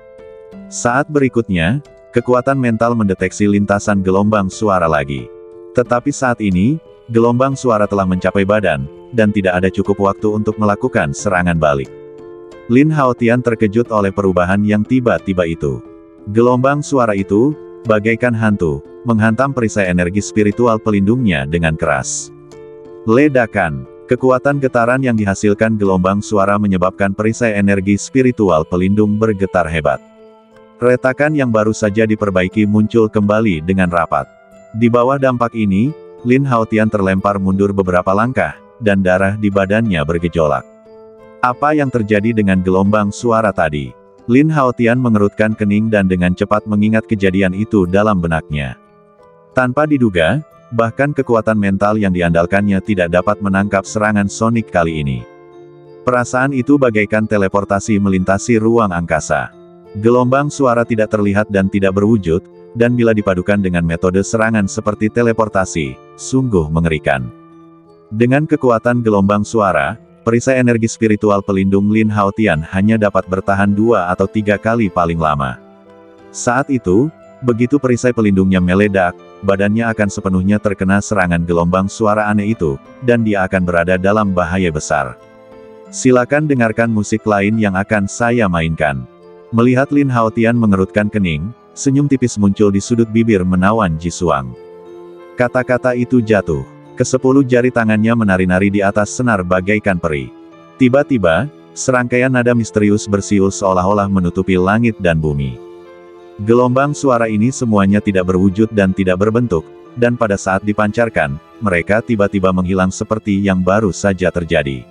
Saat berikutnya, kekuatan mental mendeteksi lintasan gelombang suara lagi. Tetapi saat ini, gelombang suara telah mencapai badan, dan tidak ada cukup waktu untuk melakukan serangan balik. Lin Haotian terkejut oleh perubahan yang tiba-tiba itu. Gelombang suara itu, bagaikan hantu, menghantam perisai energi spiritual pelindungnya dengan keras. Ledakan, kekuatan getaran yang dihasilkan gelombang suara menyebabkan perisai energi spiritual pelindung bergetar hebat. Retakan yang baru saja diperbaiki muncul kembali dengan rapat. Di bawah dampak ini, Lin Haotian terlempar mundur beberapa langkah, dan darah di badannya bergejolak. Apa yang terjadi dengan gelombang suara tadi? Lin Haotian mengerutkan kening dan dengan cepat mengingat kejadian itu dalam benaknya. Tanpa diduga, bahkan kekuatan mental yang diandalkannya tidak dapat menangkap serangan sonik kali ini. Perasaan itu bagaikan teleportasi melintasi ruang angkasa. Gelombang suara tidak terlihat dan tidak berwujud, dan bila dipadukan dengan metode serangan seperti teleportasi, sungguh mengerikan. Dengan kekuatan gelombang suara, perisai energi spiritual pelindung Lin Haotian hanya dapat bertahan 2 atau 3 kali paling lama. Saat itu, begitu perisai pelindungnya meledak, badannya akan sepenuhnya terkena serangan gelombang suara aneh itu, dan dia akan berada dalam bahaya besar. Silakan dengarkan musik lain yang akan saya mainkan. Melihat Lin Haotian mengerutkan kening, senyum tipis muncul di sudut bibir menawan Jisuang. Kata-kata itu jatuh. Ke-10 jari tangannya menari-nari di atas senar bagaikan peri. Tiba-tiba, serangkaian nada misterius bersiul seolah-olah menutupi langit dan bumi. Gelombang suara ini semuanya tidak berwujud dan tidak berbentuk, dan pada saat dipancarkan, mereka tiba-tiba menghilang seperti yang baru saja terjadi.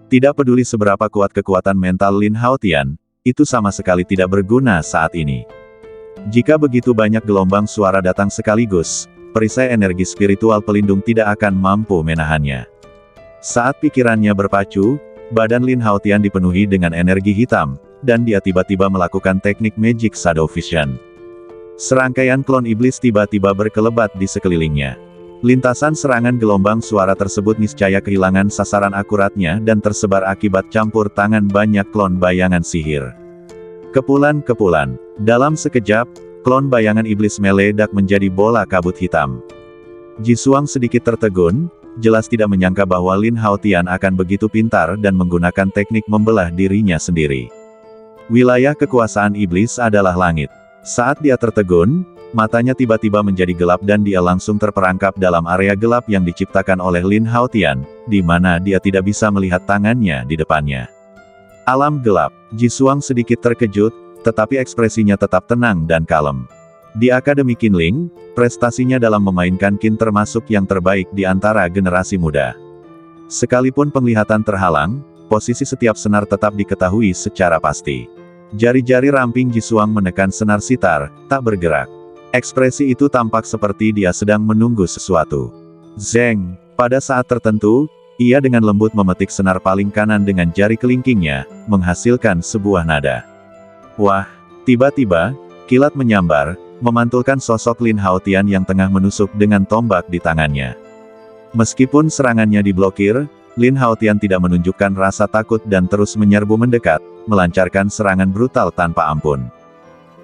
Tidak peduli seberapa kuat kekuatan mental Lin Haotian, itu sama sekali tidak berguna saat ini. Jika begitu banyak gelombang suara datang sekaligus, perisai energi spiritual pelindung tidak akan mampu menahannya. Saat pikirannya berpacu, badan Lin Haotian dipenuhi dengan energi hitam, dan dia tiba-tiba melakukan teknik Magic Shadow Vision. Serangkaian klon iblis tiba-tiba berkelebat di sekelilingnya. Lintasan serangan gelombang suara tersebut niscaya kehilangan sasaran akuratnya dan tersebar akibat campur tangan banyak klon bayangan sihir. Kepulan-kepulan. Dalam sekejap, klon bayangan iblis meledak menjadi bola kabut hitam. Jisuang sedikit tertegun, jelas tidak menyangka bahwa Lin Haotian akan begitu pintar dan menggunakan teknik membelah dirinya sendiri. Wilayah kekuasaan iblis adalah langit. Saat dia tertegun, matanya tiba-tiba menjadi gelap dan dia langsung terperangkap dalam area gelap yang diciptakan oleh Lin Haotian, di mana dia tidak bisa melihat tangannya di depannya. Alam gelap. Jisuang sedikit terkejut, tetapi ekspresinya tetap tenang dan kalem. Di Akademi Qinling, prestasinya dalam memainkan Qin termasuk yang terbaik di antara generasi muda. Sekalipun penglihatan terhalang, posisi setiap senar tetap diketahui secara pasti. Jari-jari ramping Jisuang menekan senar sitar, tak bergerak. Ekspresi itu tampak seperti dia sedang menunggu sesuatu. Zeng, pada saat tertentu, ia dengan lembut memetik senar paling kanan dengan jari kelingkingnya, menghasilkan sebuah nada. Wah, tiba-tiba, kilat menyambar, memantulkan sosok Lin Haotian yang tengah menusuk dengan tombak di tangannya. Meskipun serangannya diblokir, Lin Haotian tidak menunjukkan rasa takut dan terus menyerbu mendekat, melancarkan serangan brutal tanpa ampun.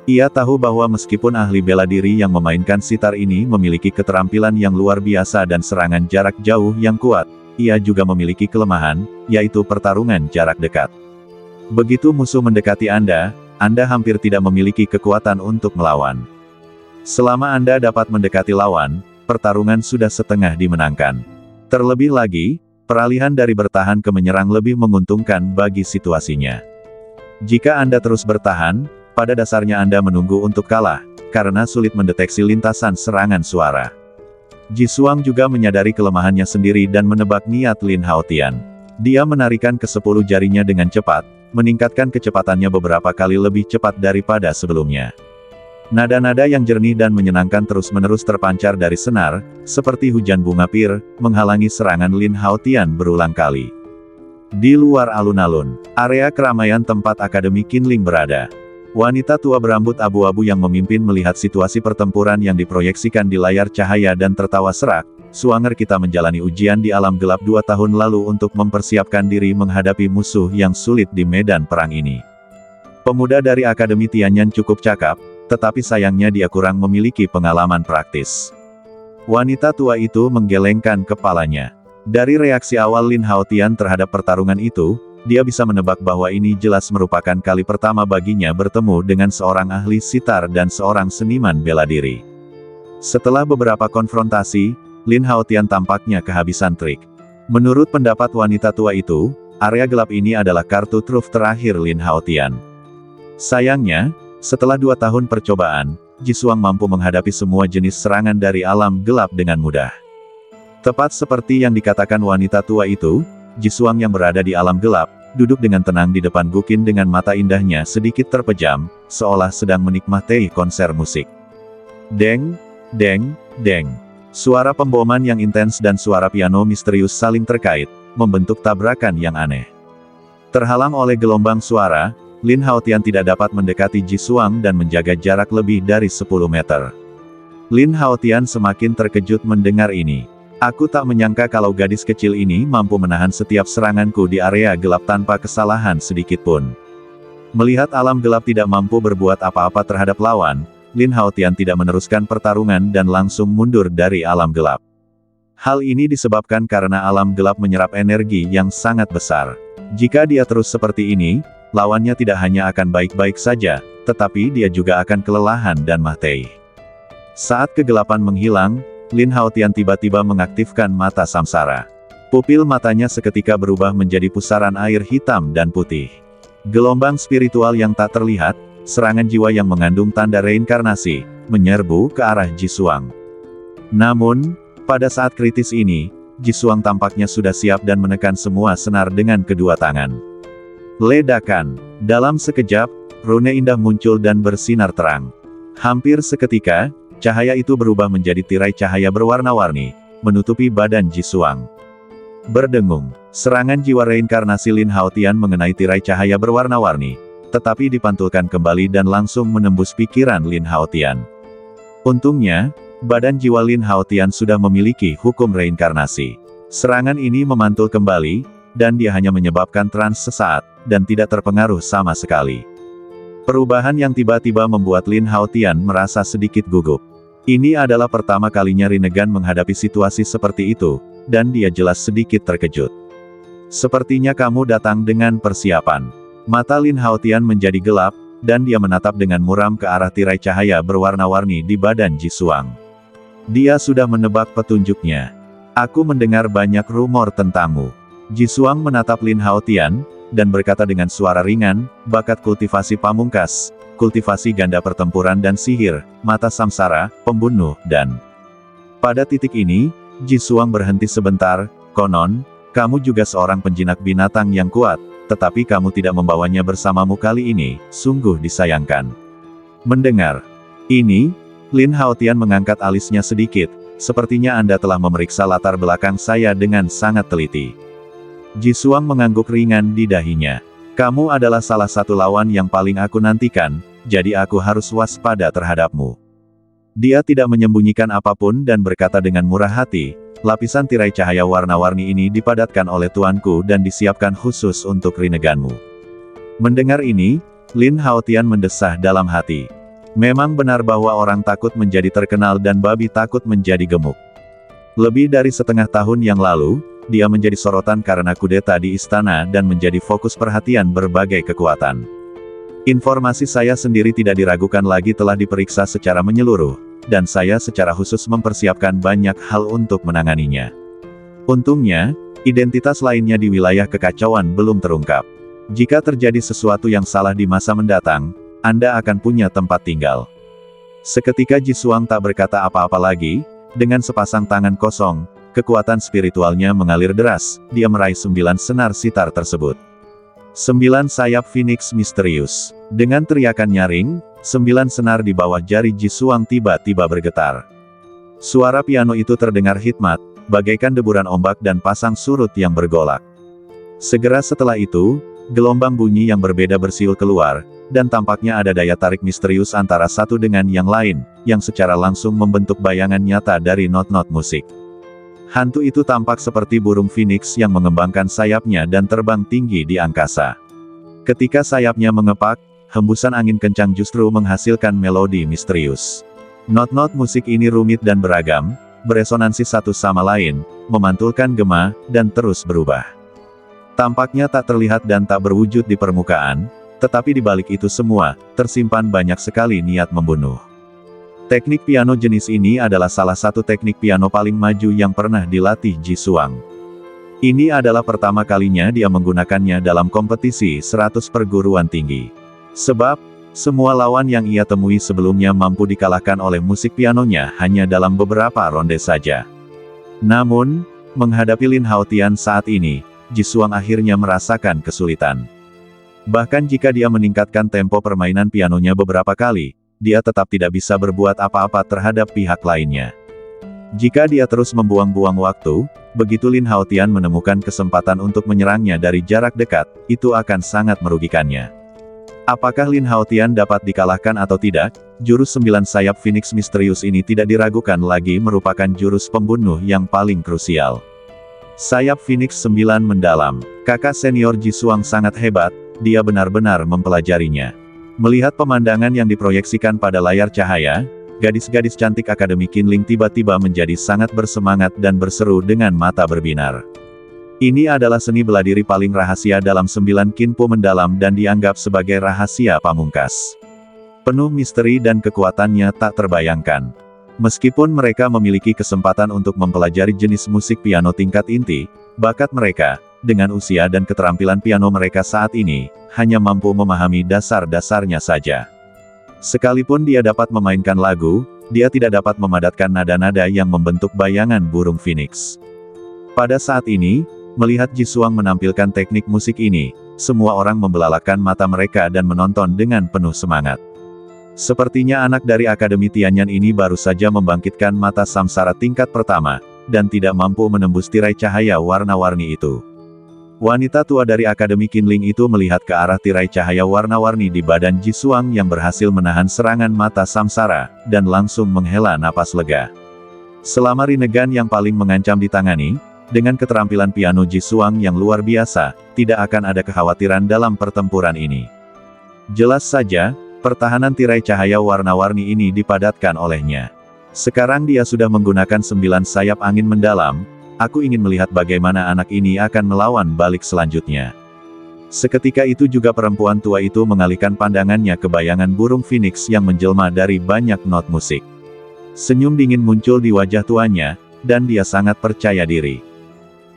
Ia tahu bahwa meskipun ahli bela diri yang memainkan sitar ini memiliki keterampilan yang luar biasa dan serangan jarak jauh yang kuat, ia juga memiliki kelemahan, yaitu pertarungan jarak dekat. Begitu musuh mendekati Anda hampir tidak memiliki kekuatan untuk melawan. Selama Anda dapat mendekati lawan, pertarungan sudah setengah dimenangkan. Terlebih lagi, peralihan dari bertahan ke menyerang lebih menguntungkan bagi situasinya. Jika Anda terus bertahan, pada dasarnya Anda menunggu untuk kalah, karena sulit mendeteksi lintasan serangan suara. Jisuang juga menyadari kelemahannya sendiri dan menebak niat Lin Haotian. Dia menarikan ke-10 jarinya dengan cepat, meningkatkan kecepatannya beberapa kali lebih cepat daripada sebelumnya. Nada-nada yang jernih dan menyenangkan terus-menerus terpancar dari senar, seperti hujan bunga pir, menghalangi serangan Lin Haotian berulang kali. Di luar alun-alun, area keramaian tempat Akademi Qinling berada. Wanita tua berambut abu-abu yang memimpin melihat situasi pertempuran yang diproyeksikan di layar cahaya dan tertawa serak. Suanger kita menjalani ujian di alam gelap 2 tahun lalu untuk mempersiapkan diri menghadapi musuh yang sulit di medan perang ini. Pemuda dari Akademi Tianyan cukup cakap, tetapi sayangnya dia kurang memiliki pengalaman praktis. Wanita tua itu menggelengkan kepalanya. Dari reaksi awal Lin Haotian terhadap pertarungan itu, dia bisa menebak bahwa ini jelas merupakan kali pertama baginya bertemu dengan seorang ahli sitar dan seorang seniman bela diri. Setelah beberapa konfrontasi, Lin Haotian tampaknya kehabisan trik. Menurut pendapat wanita tua itu, area gelap ini adalah kartu truf terakhir Lin Haotian. Sayangnya, setelah 2 tahun percobaan, Jisuang mampu menghadapi semua jenis serangan dari alam gelap dengan mudah. Tepat seperti yang dikatakan wanita tua itu, Jisuang yang berada di alam gelap, duduk dengan tenang di depan Guqin dengan mata indahnya sedikit terpejam, seolah sedang menikmati konser musik. Deng, deng, deng. Suara pemboman yang intens dan suara piano misterius saling terkait, membentuk tabrakan yang aneh. Terhalang oleh gelombang suara, Lin Haotian tidak dapat mendekati Jisuang dan menjaga jarak lebih dari 10 meter. Lin Haotian semakin terkejut mendengar ini. Aku tak menyangka kalau gadis kecil ini mampu menahan setiap seranganku di area gelap tanpa kesalahan sedikit pun. Melihat alam gelap tidak mampu berbuat apa-apa terhadap lawan, Lin Haotian tidak meneruskan pertarungan dan langsung mundur dari alam gelap. Hal ini disebabkan karena alam gelap menyerap energi yang sangat besar. Jika dia terus seperti ini, lawannya tidak hanya akan baik-baik saja, tetapi dia juga akan kelelahan dan mati. Saat kegelapan menghilang, Lin Haotian tiba-tiba mengaktifkan mata samsara. Pupil matanya seketika berubah menjadi pusaran air hitam dan putih. Gelombang spiritual yang tak terlihat, serangan jiwa yang mengandung tanda reinkarnasi, menyerbu ke arah Jisuang. Namun, pada saat kritis ini, Jisuang tampaknya sudah siap dan menekan semua senar dengan kedua tangan. Ledakan. Dalam sekejap, rune indah muncul dan bersinar terang. Hampir seketika, cahaya itu berubah menjadi tirai cahaya berwarna-warni, menutupi badan Jisuang. Berdengung, serangan jiwa reinkarnasi Lin Haotian mengenai tirai cahaya berwarna-warni, tetapi dipantulkan kembali dan langsung menembus pikiran Lin Haotian. Untungnya, badan jiwa Lin Haotian sudah memiliki hukum reinkarnasi. Serangan ini memantul kembali, dan dia hanya menyebabkan trans sesaat, dan tidak terpengaruh sama sekali. Perubahan yang tiba-tiba membuat Lin Haotian merasa sedikit gugup. Ini adalah pertama kalinya Rinnegan menghadapi situasi seperti itu, dan dia jelas sedikit terkejut. Sepertinya kamu datang dengan persiapan. Mata Lin Haotian menjadi gelap, dan dia menatap dengan muram ke arah tirai cahaya berwarna-warni di badan Jisuang. Dia sudah menebak petunjuknya. Aku mendengar banyak rumor tentangmu. Jisuang menatap Lin Haotian, dan berkata dengan suara ringan, bakat kultivasi pamungkas, kultivasi ganda pertempuran dan sihir, mata samsara, pembunuh, dan... Pada titik ini, Jisuang berhenti sebentar, konon, kamu juga seorang penjinak binatang yang kuat, tetapi kamu tidak membawanya bersamamu kali ini, sungguh disayangkan. Mendengar ini, Lin Haotian mengangkat alisnya sedikit, sepertinya Anda telah memeriksa latar belakang saya dengan sangat teliti. Jisuang mengangguk ringan di dahinya. Kamu adalah salah satu lawan yang paling aku nantikan, jadi aku harus waspada terhadapmu. Dia tidak menyembunyikan apapun dan berkata dengan murah hati, lapisan tirai cahaya warna-warni ini dipadatkan oleh tuanku dan disiapkan khusus untuk rineganmu. Mendengar ini, Lin Haotian mendesah dalam hati. Memang benar bahwa orang takut menjadi terkenal dan babi takut menjadi gemuk. Lebih dari setengah tahun yang lalu, dia menjadi sorotan karena kudeta di istana dan menjadi fokus perhatian berbagai kekuatan. Informasi saya sendiri tidak diragukan lagi telah diperiksa secara menyeluruh, dan saya secara khusus mempersiapkan banyak hal untuk menanganinya. Untungnya, identitas lainnya di wilayah kekacauan belum terungkap. Jika terjadi sesuatu yang salah di masa mendatang, Anda akan punya tempat tinggal. Seketika Jisuang tak berkata apa-apa lagi, dengan sepasang tangan kosong, kekuatan spiritualnya mengalir deras, dia meraih 9 senar sitar tersebut. 9 sayap Phoenix misterius. Dengan teriakan nyaring, 9 senar di bawah jari Jisuang tiba-tiba bergetar. Suara piano itu terdengar hikmat, bagaikan deburan ombak dan pasang surut yang bergolak. Segera setelah itu, gelombang bunyi yang berbeda bersiul keluar, dan tampaknya ada daya tarik misterius antara satu dengan yang lain, yang secara langsung membentuk bayangan nyata dari not-not musik. Hantu itu tampak seperti burung phoenix yang mengembangkan sayapnya dan terbang tinggi di angkasa. Ketika sayapnya mengepak, hembusan angin kencang justru menghasilkan melodi misterius. Not-not musik ini rumit dan beragam, beresonansi satu sama lain, memantulkan gema, dan terus berubah. Tampaknya tak terlihat dan tak berwujud di permukaan, tetapi di balik itu semua, tersimpan banyak sekali niat membunuh. Teknik piano jenis ini adalah salah satu teknik piano paling maju yang pernah dilatih Jisuang. Ini adalah pertama kalinya dia menggunakannya dalam kompetisi 100 perguruan tinggi. Sebab, semua lawan yang ia temui sebelumnya mampu dikalahkan oleh musik pianonya hanya dalam beberapa ronde saja. Namun, menghadapi Lin Haotian saat ini, Jisuang akhirnya merasakan kesulitan. Bahkan jika dia meningkatkan tempo permainan pianonya beberapa kali, dia tetap tidak bisa berbuat apa-apa terhadap pihak lainnya. Jika dia terus membuang-buang waktu, begitu Lin Haotian menemukan kesempatan untuk menyerangnya dari jarak dekat, itu akan sangat merugikannya. Apakah Lin Haotian dapat dikalahkan atau tidak, jurus 9 sayap Phoenix misterius ini tidak diragukan lagi merupakan jurus pembunuh yang paling krusial. Sayap Phoenix 9 mendalam. Kakak senior Jisuang sangat hebat, dia benar-benar mempelajarinya. Melihat pemandangan yang diproyeksikan pada layar cahaya, gadis-gadis cantik Akademi Qinling tiba-tiba menjadi sangat bersemangat dan berseru dengan mata berbinar. Ini adalah seni bela diri paling rahasia dalam 9 Qinpo mendalam dan dianggap sebagai rahasia pamungkas. Penuh misteri dan kekuatannya tak terbayangkan. Meskipun mereka memiliki kesempatan untuk mempelajari jenis musik piano tingkat inti, bakat mereka, dengan usia dan keterampilan piano mereka saat ini, hanya mampu memahami dasar-dasarnya saja. Sekalipun dia dapat memainkan lagu, dia tidak dapat memadatkan nada-nada yang membentuk bayangan burung phoenix. Pada saat ini, melihat Jisuang menampilkan teknik musik ini, semua orang membelalakan mata mereka dan menonton dengan penuh semangat. Sepertinya anak dari Akademi Tianyan ini baru saja membangkitkan mata samsara tingkat pertama, dan tidak mampu menembus tirai cahaya warna-warni itu. Wanita tua dari Akademi Qinling itu melihat ke arah tirai cahaya warna-warni di badan Jisuang yang berhasil menahan serangan mata samsara, dan langsung menghela napas lega. Selama rinegan yang paling mengancam ditangani, dengan keterampilan piano Jisuang yang luar biasa, tidak akan ada kekhawatiran dalam pertempuran ini. Jelas saja, pertahanan tirai cahaya warna-warni ini dipadatkan olehnya. Sekarang dia sudah menggunakan 9 sayap angin mendalam. Aku ingin melihat bagaimana anak ini akan melawan balik selanjutnya. Seketika itu juga perempuan tua itu mengalihkan pandangannya ke bayangan burung phoenix yang menjelma dari banyak not musik. Senyum dingin muncul di wajah tuanya, dan dia sangat percaya diri.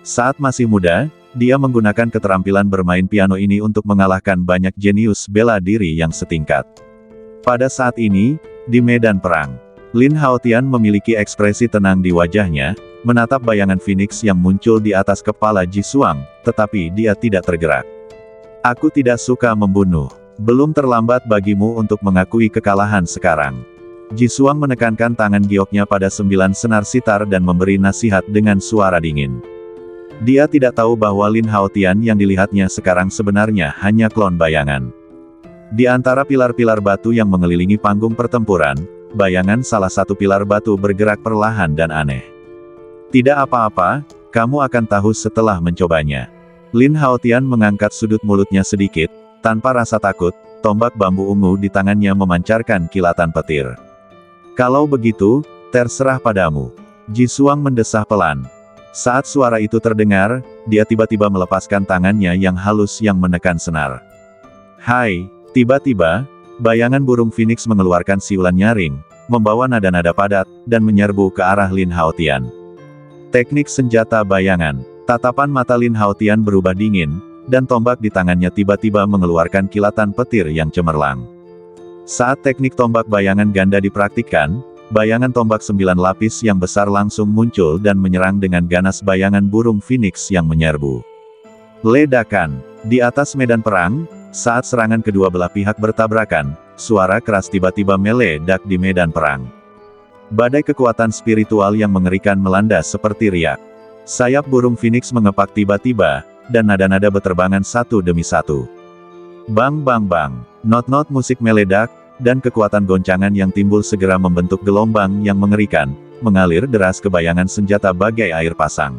Saat masih muda, dia menggunakan keterampilan bermain piano ini untuk mengalahkan banyak jenius bela diri yang setingkat. Pada saat ini, di medan perang, Lin Haotian memiliki ekspresi tenang di wajahnya, menatap bayangan phoenix yang muncul di atas kepala Jisuang, tetapi dia tidak tergerak. Aku tidak suka membunuh. Belum terlambat bagimu untuk mengakui kekalahan sekarang. Jisuang menekankan tangan gioknya pada 9 senar sitar dan memberi nasihat dengan suara dingin. Dia tidak tahu bahwa Lin Haotian yang dilihatnya sekarang sebenarnya hanya klon bayangan. Di antara pilar-pilar batu yang mengelilingi panggung pertempuran, bayangan salah satu pilar batu bergerak perlahan dan aneh. Tidak apa-apa, kamu akan tahu setelah mencobanya. Lin Haotian mengangkat sudut mulutnya sedikit, tanpa rasa takut, tombak bambu ungu di tangannya memancarkan kilatan petir. Kalau begitu, terserah padamu. Jisuang mendesah pelan. Saat suara itu terdengar, dia tiba-tiba melepaskan tangannya yang halus yang menekan senar. Hai, tiba-tiba, bayangan burung phoenix mengeluarkan siulan nyaring, membawa nada-nada padat, dan menyerbu ke arah Lin Haotian. Teknik senjata bayangan. Tatapan mata Lin Haotian berubah dingin, dan tombak di tangannya tiba-tiba mengeluarkan kilatan petir yang cemerlang. Saat teknik tombak bayangan ganda dipraktikkan, bayangan tombak 9 lapis yang besar langsung muncul dan menyerang dengan ganas bayangan burung phoenix yang menyerbu. Ledakan. Di atas medan perang, saat serangan kedua belah pihak bertabrakan, suara keras tiba-tiba meledak di medan perang. Badai kekuatan spiritual yang mengerikan melanda seperti riak. Sayap burung phoenix mengepak tiba-tiba, dan nada-nada beterbangan satu demi satu. Bang bang bang. Not-not musik meledak, dan kekuatan goncangan yang timbul segera membentuk gelombang yang mengerikan, mengalir deras ke bayangan senjata bagai air pasang.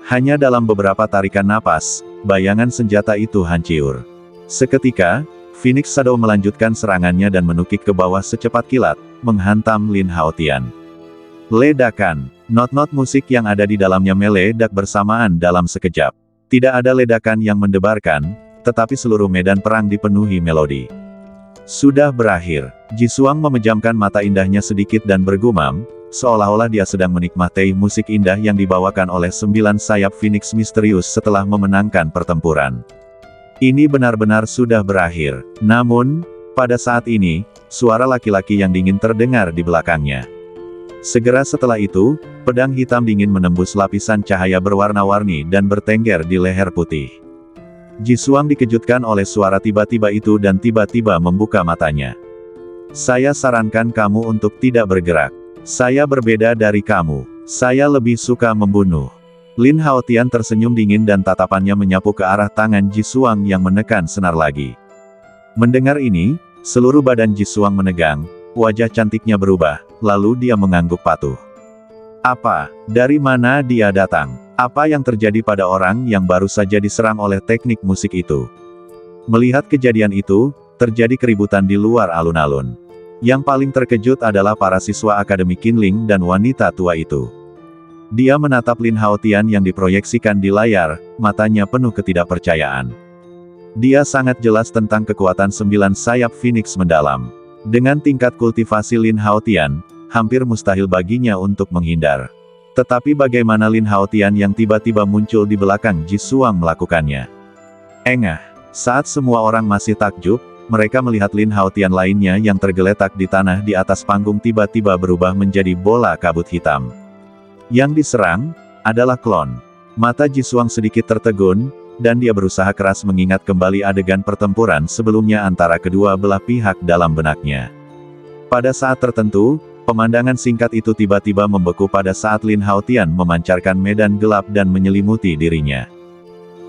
Hanya dalam beberapa tarikan napas, bayangan senjata itu hancur. Seketika, Phoenix Shadow melanjutkan serangannya dan menukik ke bawah secepat kilat, menghantam Lin Haotian. Ledakan. Not-not musik yang ada di dalamnya meledak bersamaan dalam sekejap. Tidak ada ledakan yang mendebarkan, tetapi seluruh medan perang dipenuhi melodi. Sudah berakhir. Jisuang memejamkan mata indahnya sedikit dan bergumam, seolah-olah dia sedang menikmati musik indah yang dibawakan oleh 9 sayap phoenix misterius setelah memenangkan pertempuran. Ini benar-benar sudah berakhir. Namun, pada saat ini, suara laki-laki yang dingin terdengar di belakangnya. Segera setelah itu, pedang hitam dingin menembus lapisan cahaya berwarna-warni dan bertengger di leher putih. Jisuang dikejutkan oleh suara tiba-tiba itu dan tiba-tiba membuka matanya. Saya sarankan kamu untuk tidak bergerak. Saya berbeda dari kamu. Saya lebih suka membunuh. Lin Haotian tersenyum dingin dan tatapannya menyapu ke arah tangan Jisuang yang menekan senar lagi. Mendengar ini, seluruh badan Jisuang menegang, wajah cantiknya berubah, lalu dia mengangguk patuh. Apa? Dari mana dia datang? Apa yang terjadi pada orang yang baru saja diserang oleh teknik musik itu? Melihat kejadian itu, terjadi keributan di luar alun-alun. Yang paling terkejut adalah para siswa Akademi Qinling dan wanita tua itu. Dia menatap Lin Haotian yang diproyeksikan di layar, matanya penuh ketidakpercayaan. Dia sangat jelas tentang kekuatan 9 sayap phoenix mendalam. Dengan tingkat kultivasi Lin Haotian, hampir mustahil baginya untuk menghindar. Tetapi bagaimana Lin Haotian yang tiba-tiba muncul di belakang Jisuang melakukannya? Engah. Saat semua orang masih takjub, mereka melihat Lin Haotian lainnya yang tergeletak di tanah di atas panggung tiba-tiba berubah menjadi bola kabut hitam. Yang diserang adalah klon. Mata Jisuang sedikit tertegun, dan dia berusaha keras mengingat kembali adegan pertempuran sebelumnya antara kedua belah pihak dalam benaknya. Pada saat tertentu, pemandangan singkat itu tiba-tiba membeku pada saat Lin Haotian memancarkan medan gelap dan menyelimuti dirinya.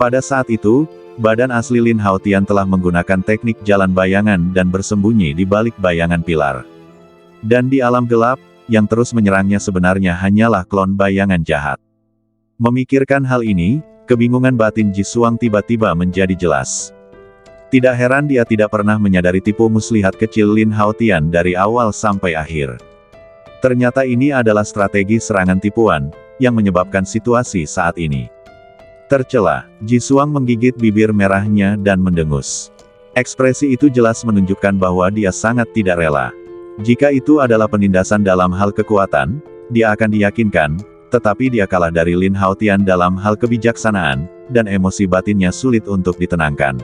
Pada saat itu, badan asli Lin Haotian telah menggunakan teknik jalan bayangan dan bersembunyi di balik bayangan pilar. Dan di alam gelap, yang terus menyerangnya sebenarnya hanyalah klon bayangan jahat. Memikirkan hal ini, kebingungan batin Jisuang tiba-tiba menjadi jelas. Tidak heran dia tidak pernah menyadari tipu muslihat kecil Lin Haotian dari awal sampai akhir. Ternyata ini adalah strategi serangan tipuan, yang menyebabkan situasi saat ini. Tercela, Jisuang menggigit bibir merahnya dan mendengus. Ekspresi itu jelas menunjukkan bahwa dia sangat tidak rela. Jika itu adalah penindasan dalam hal kekuatan, dia akan diyakinkan, tetapi dia kalah dari Lin Haotian dalam hal kebijaksanaan, dan emosi batinnya sulit untuk ditenangkan.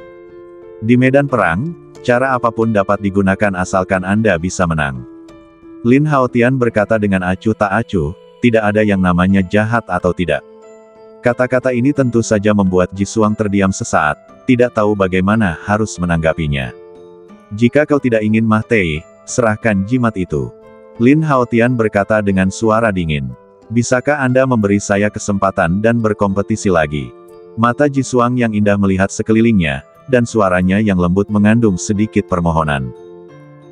Di medan perang, cara apapun dapat digunakan asalkan Anda bisa menang. Lin Haotian berkata dengan acuh tak acuh, tidak ada yang namanya jahat atau tidak. Kata-kata ini tentu saja membuat Jisuang terdiam sesaat, tidak tahu bagaimana harus menanggapinya. Jika kau tidak ingin mati, serahkan jimat itu. Lin Haotian berkata dengan suara dingin. Bisakah Anda memberi saya kesempatan dan berkompetisi lagi? Mata Jisuang yang indah melihat sekelilingnya, dan suaranya yang lembut mengandung sedikit permohonan.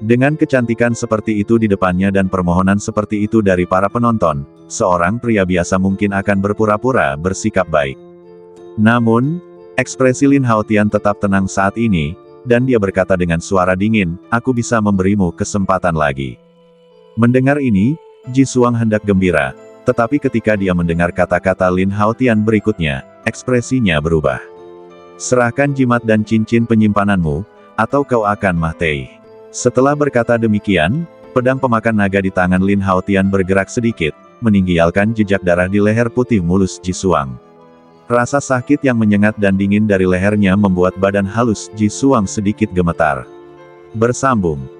Dengan kecantikan seperti itu di depannya dan permohonan seperti itu dari para penonton, seorang pria biasa mungkin akan berpura-pura bersikap baik. Namun, ekspresi Lin Haotian tetap tenang saat ini, dan dia berkata dengan suara dingin, "Aku bisa memberimu kesempatan lagi." Mendengar ini, Jisuang hendak gembira, tetapi ketika dia mendengar kata-kata Lin Haotian berikutnya, ekspresinya berubah. "Serahkan jimat dan cincin penyimpananmu, atau kau akan mati." Setelah berkata demikian, pedang pemakan naga di tangan Lin Haotian bergerak sedikit, meninggalkan jejak darah di leher putih mulus Jisuang. Rasa sakit yang menyengat dan dingin dari lehernya membuat badan halus Jisuang sedikit gemetar. Bersambung.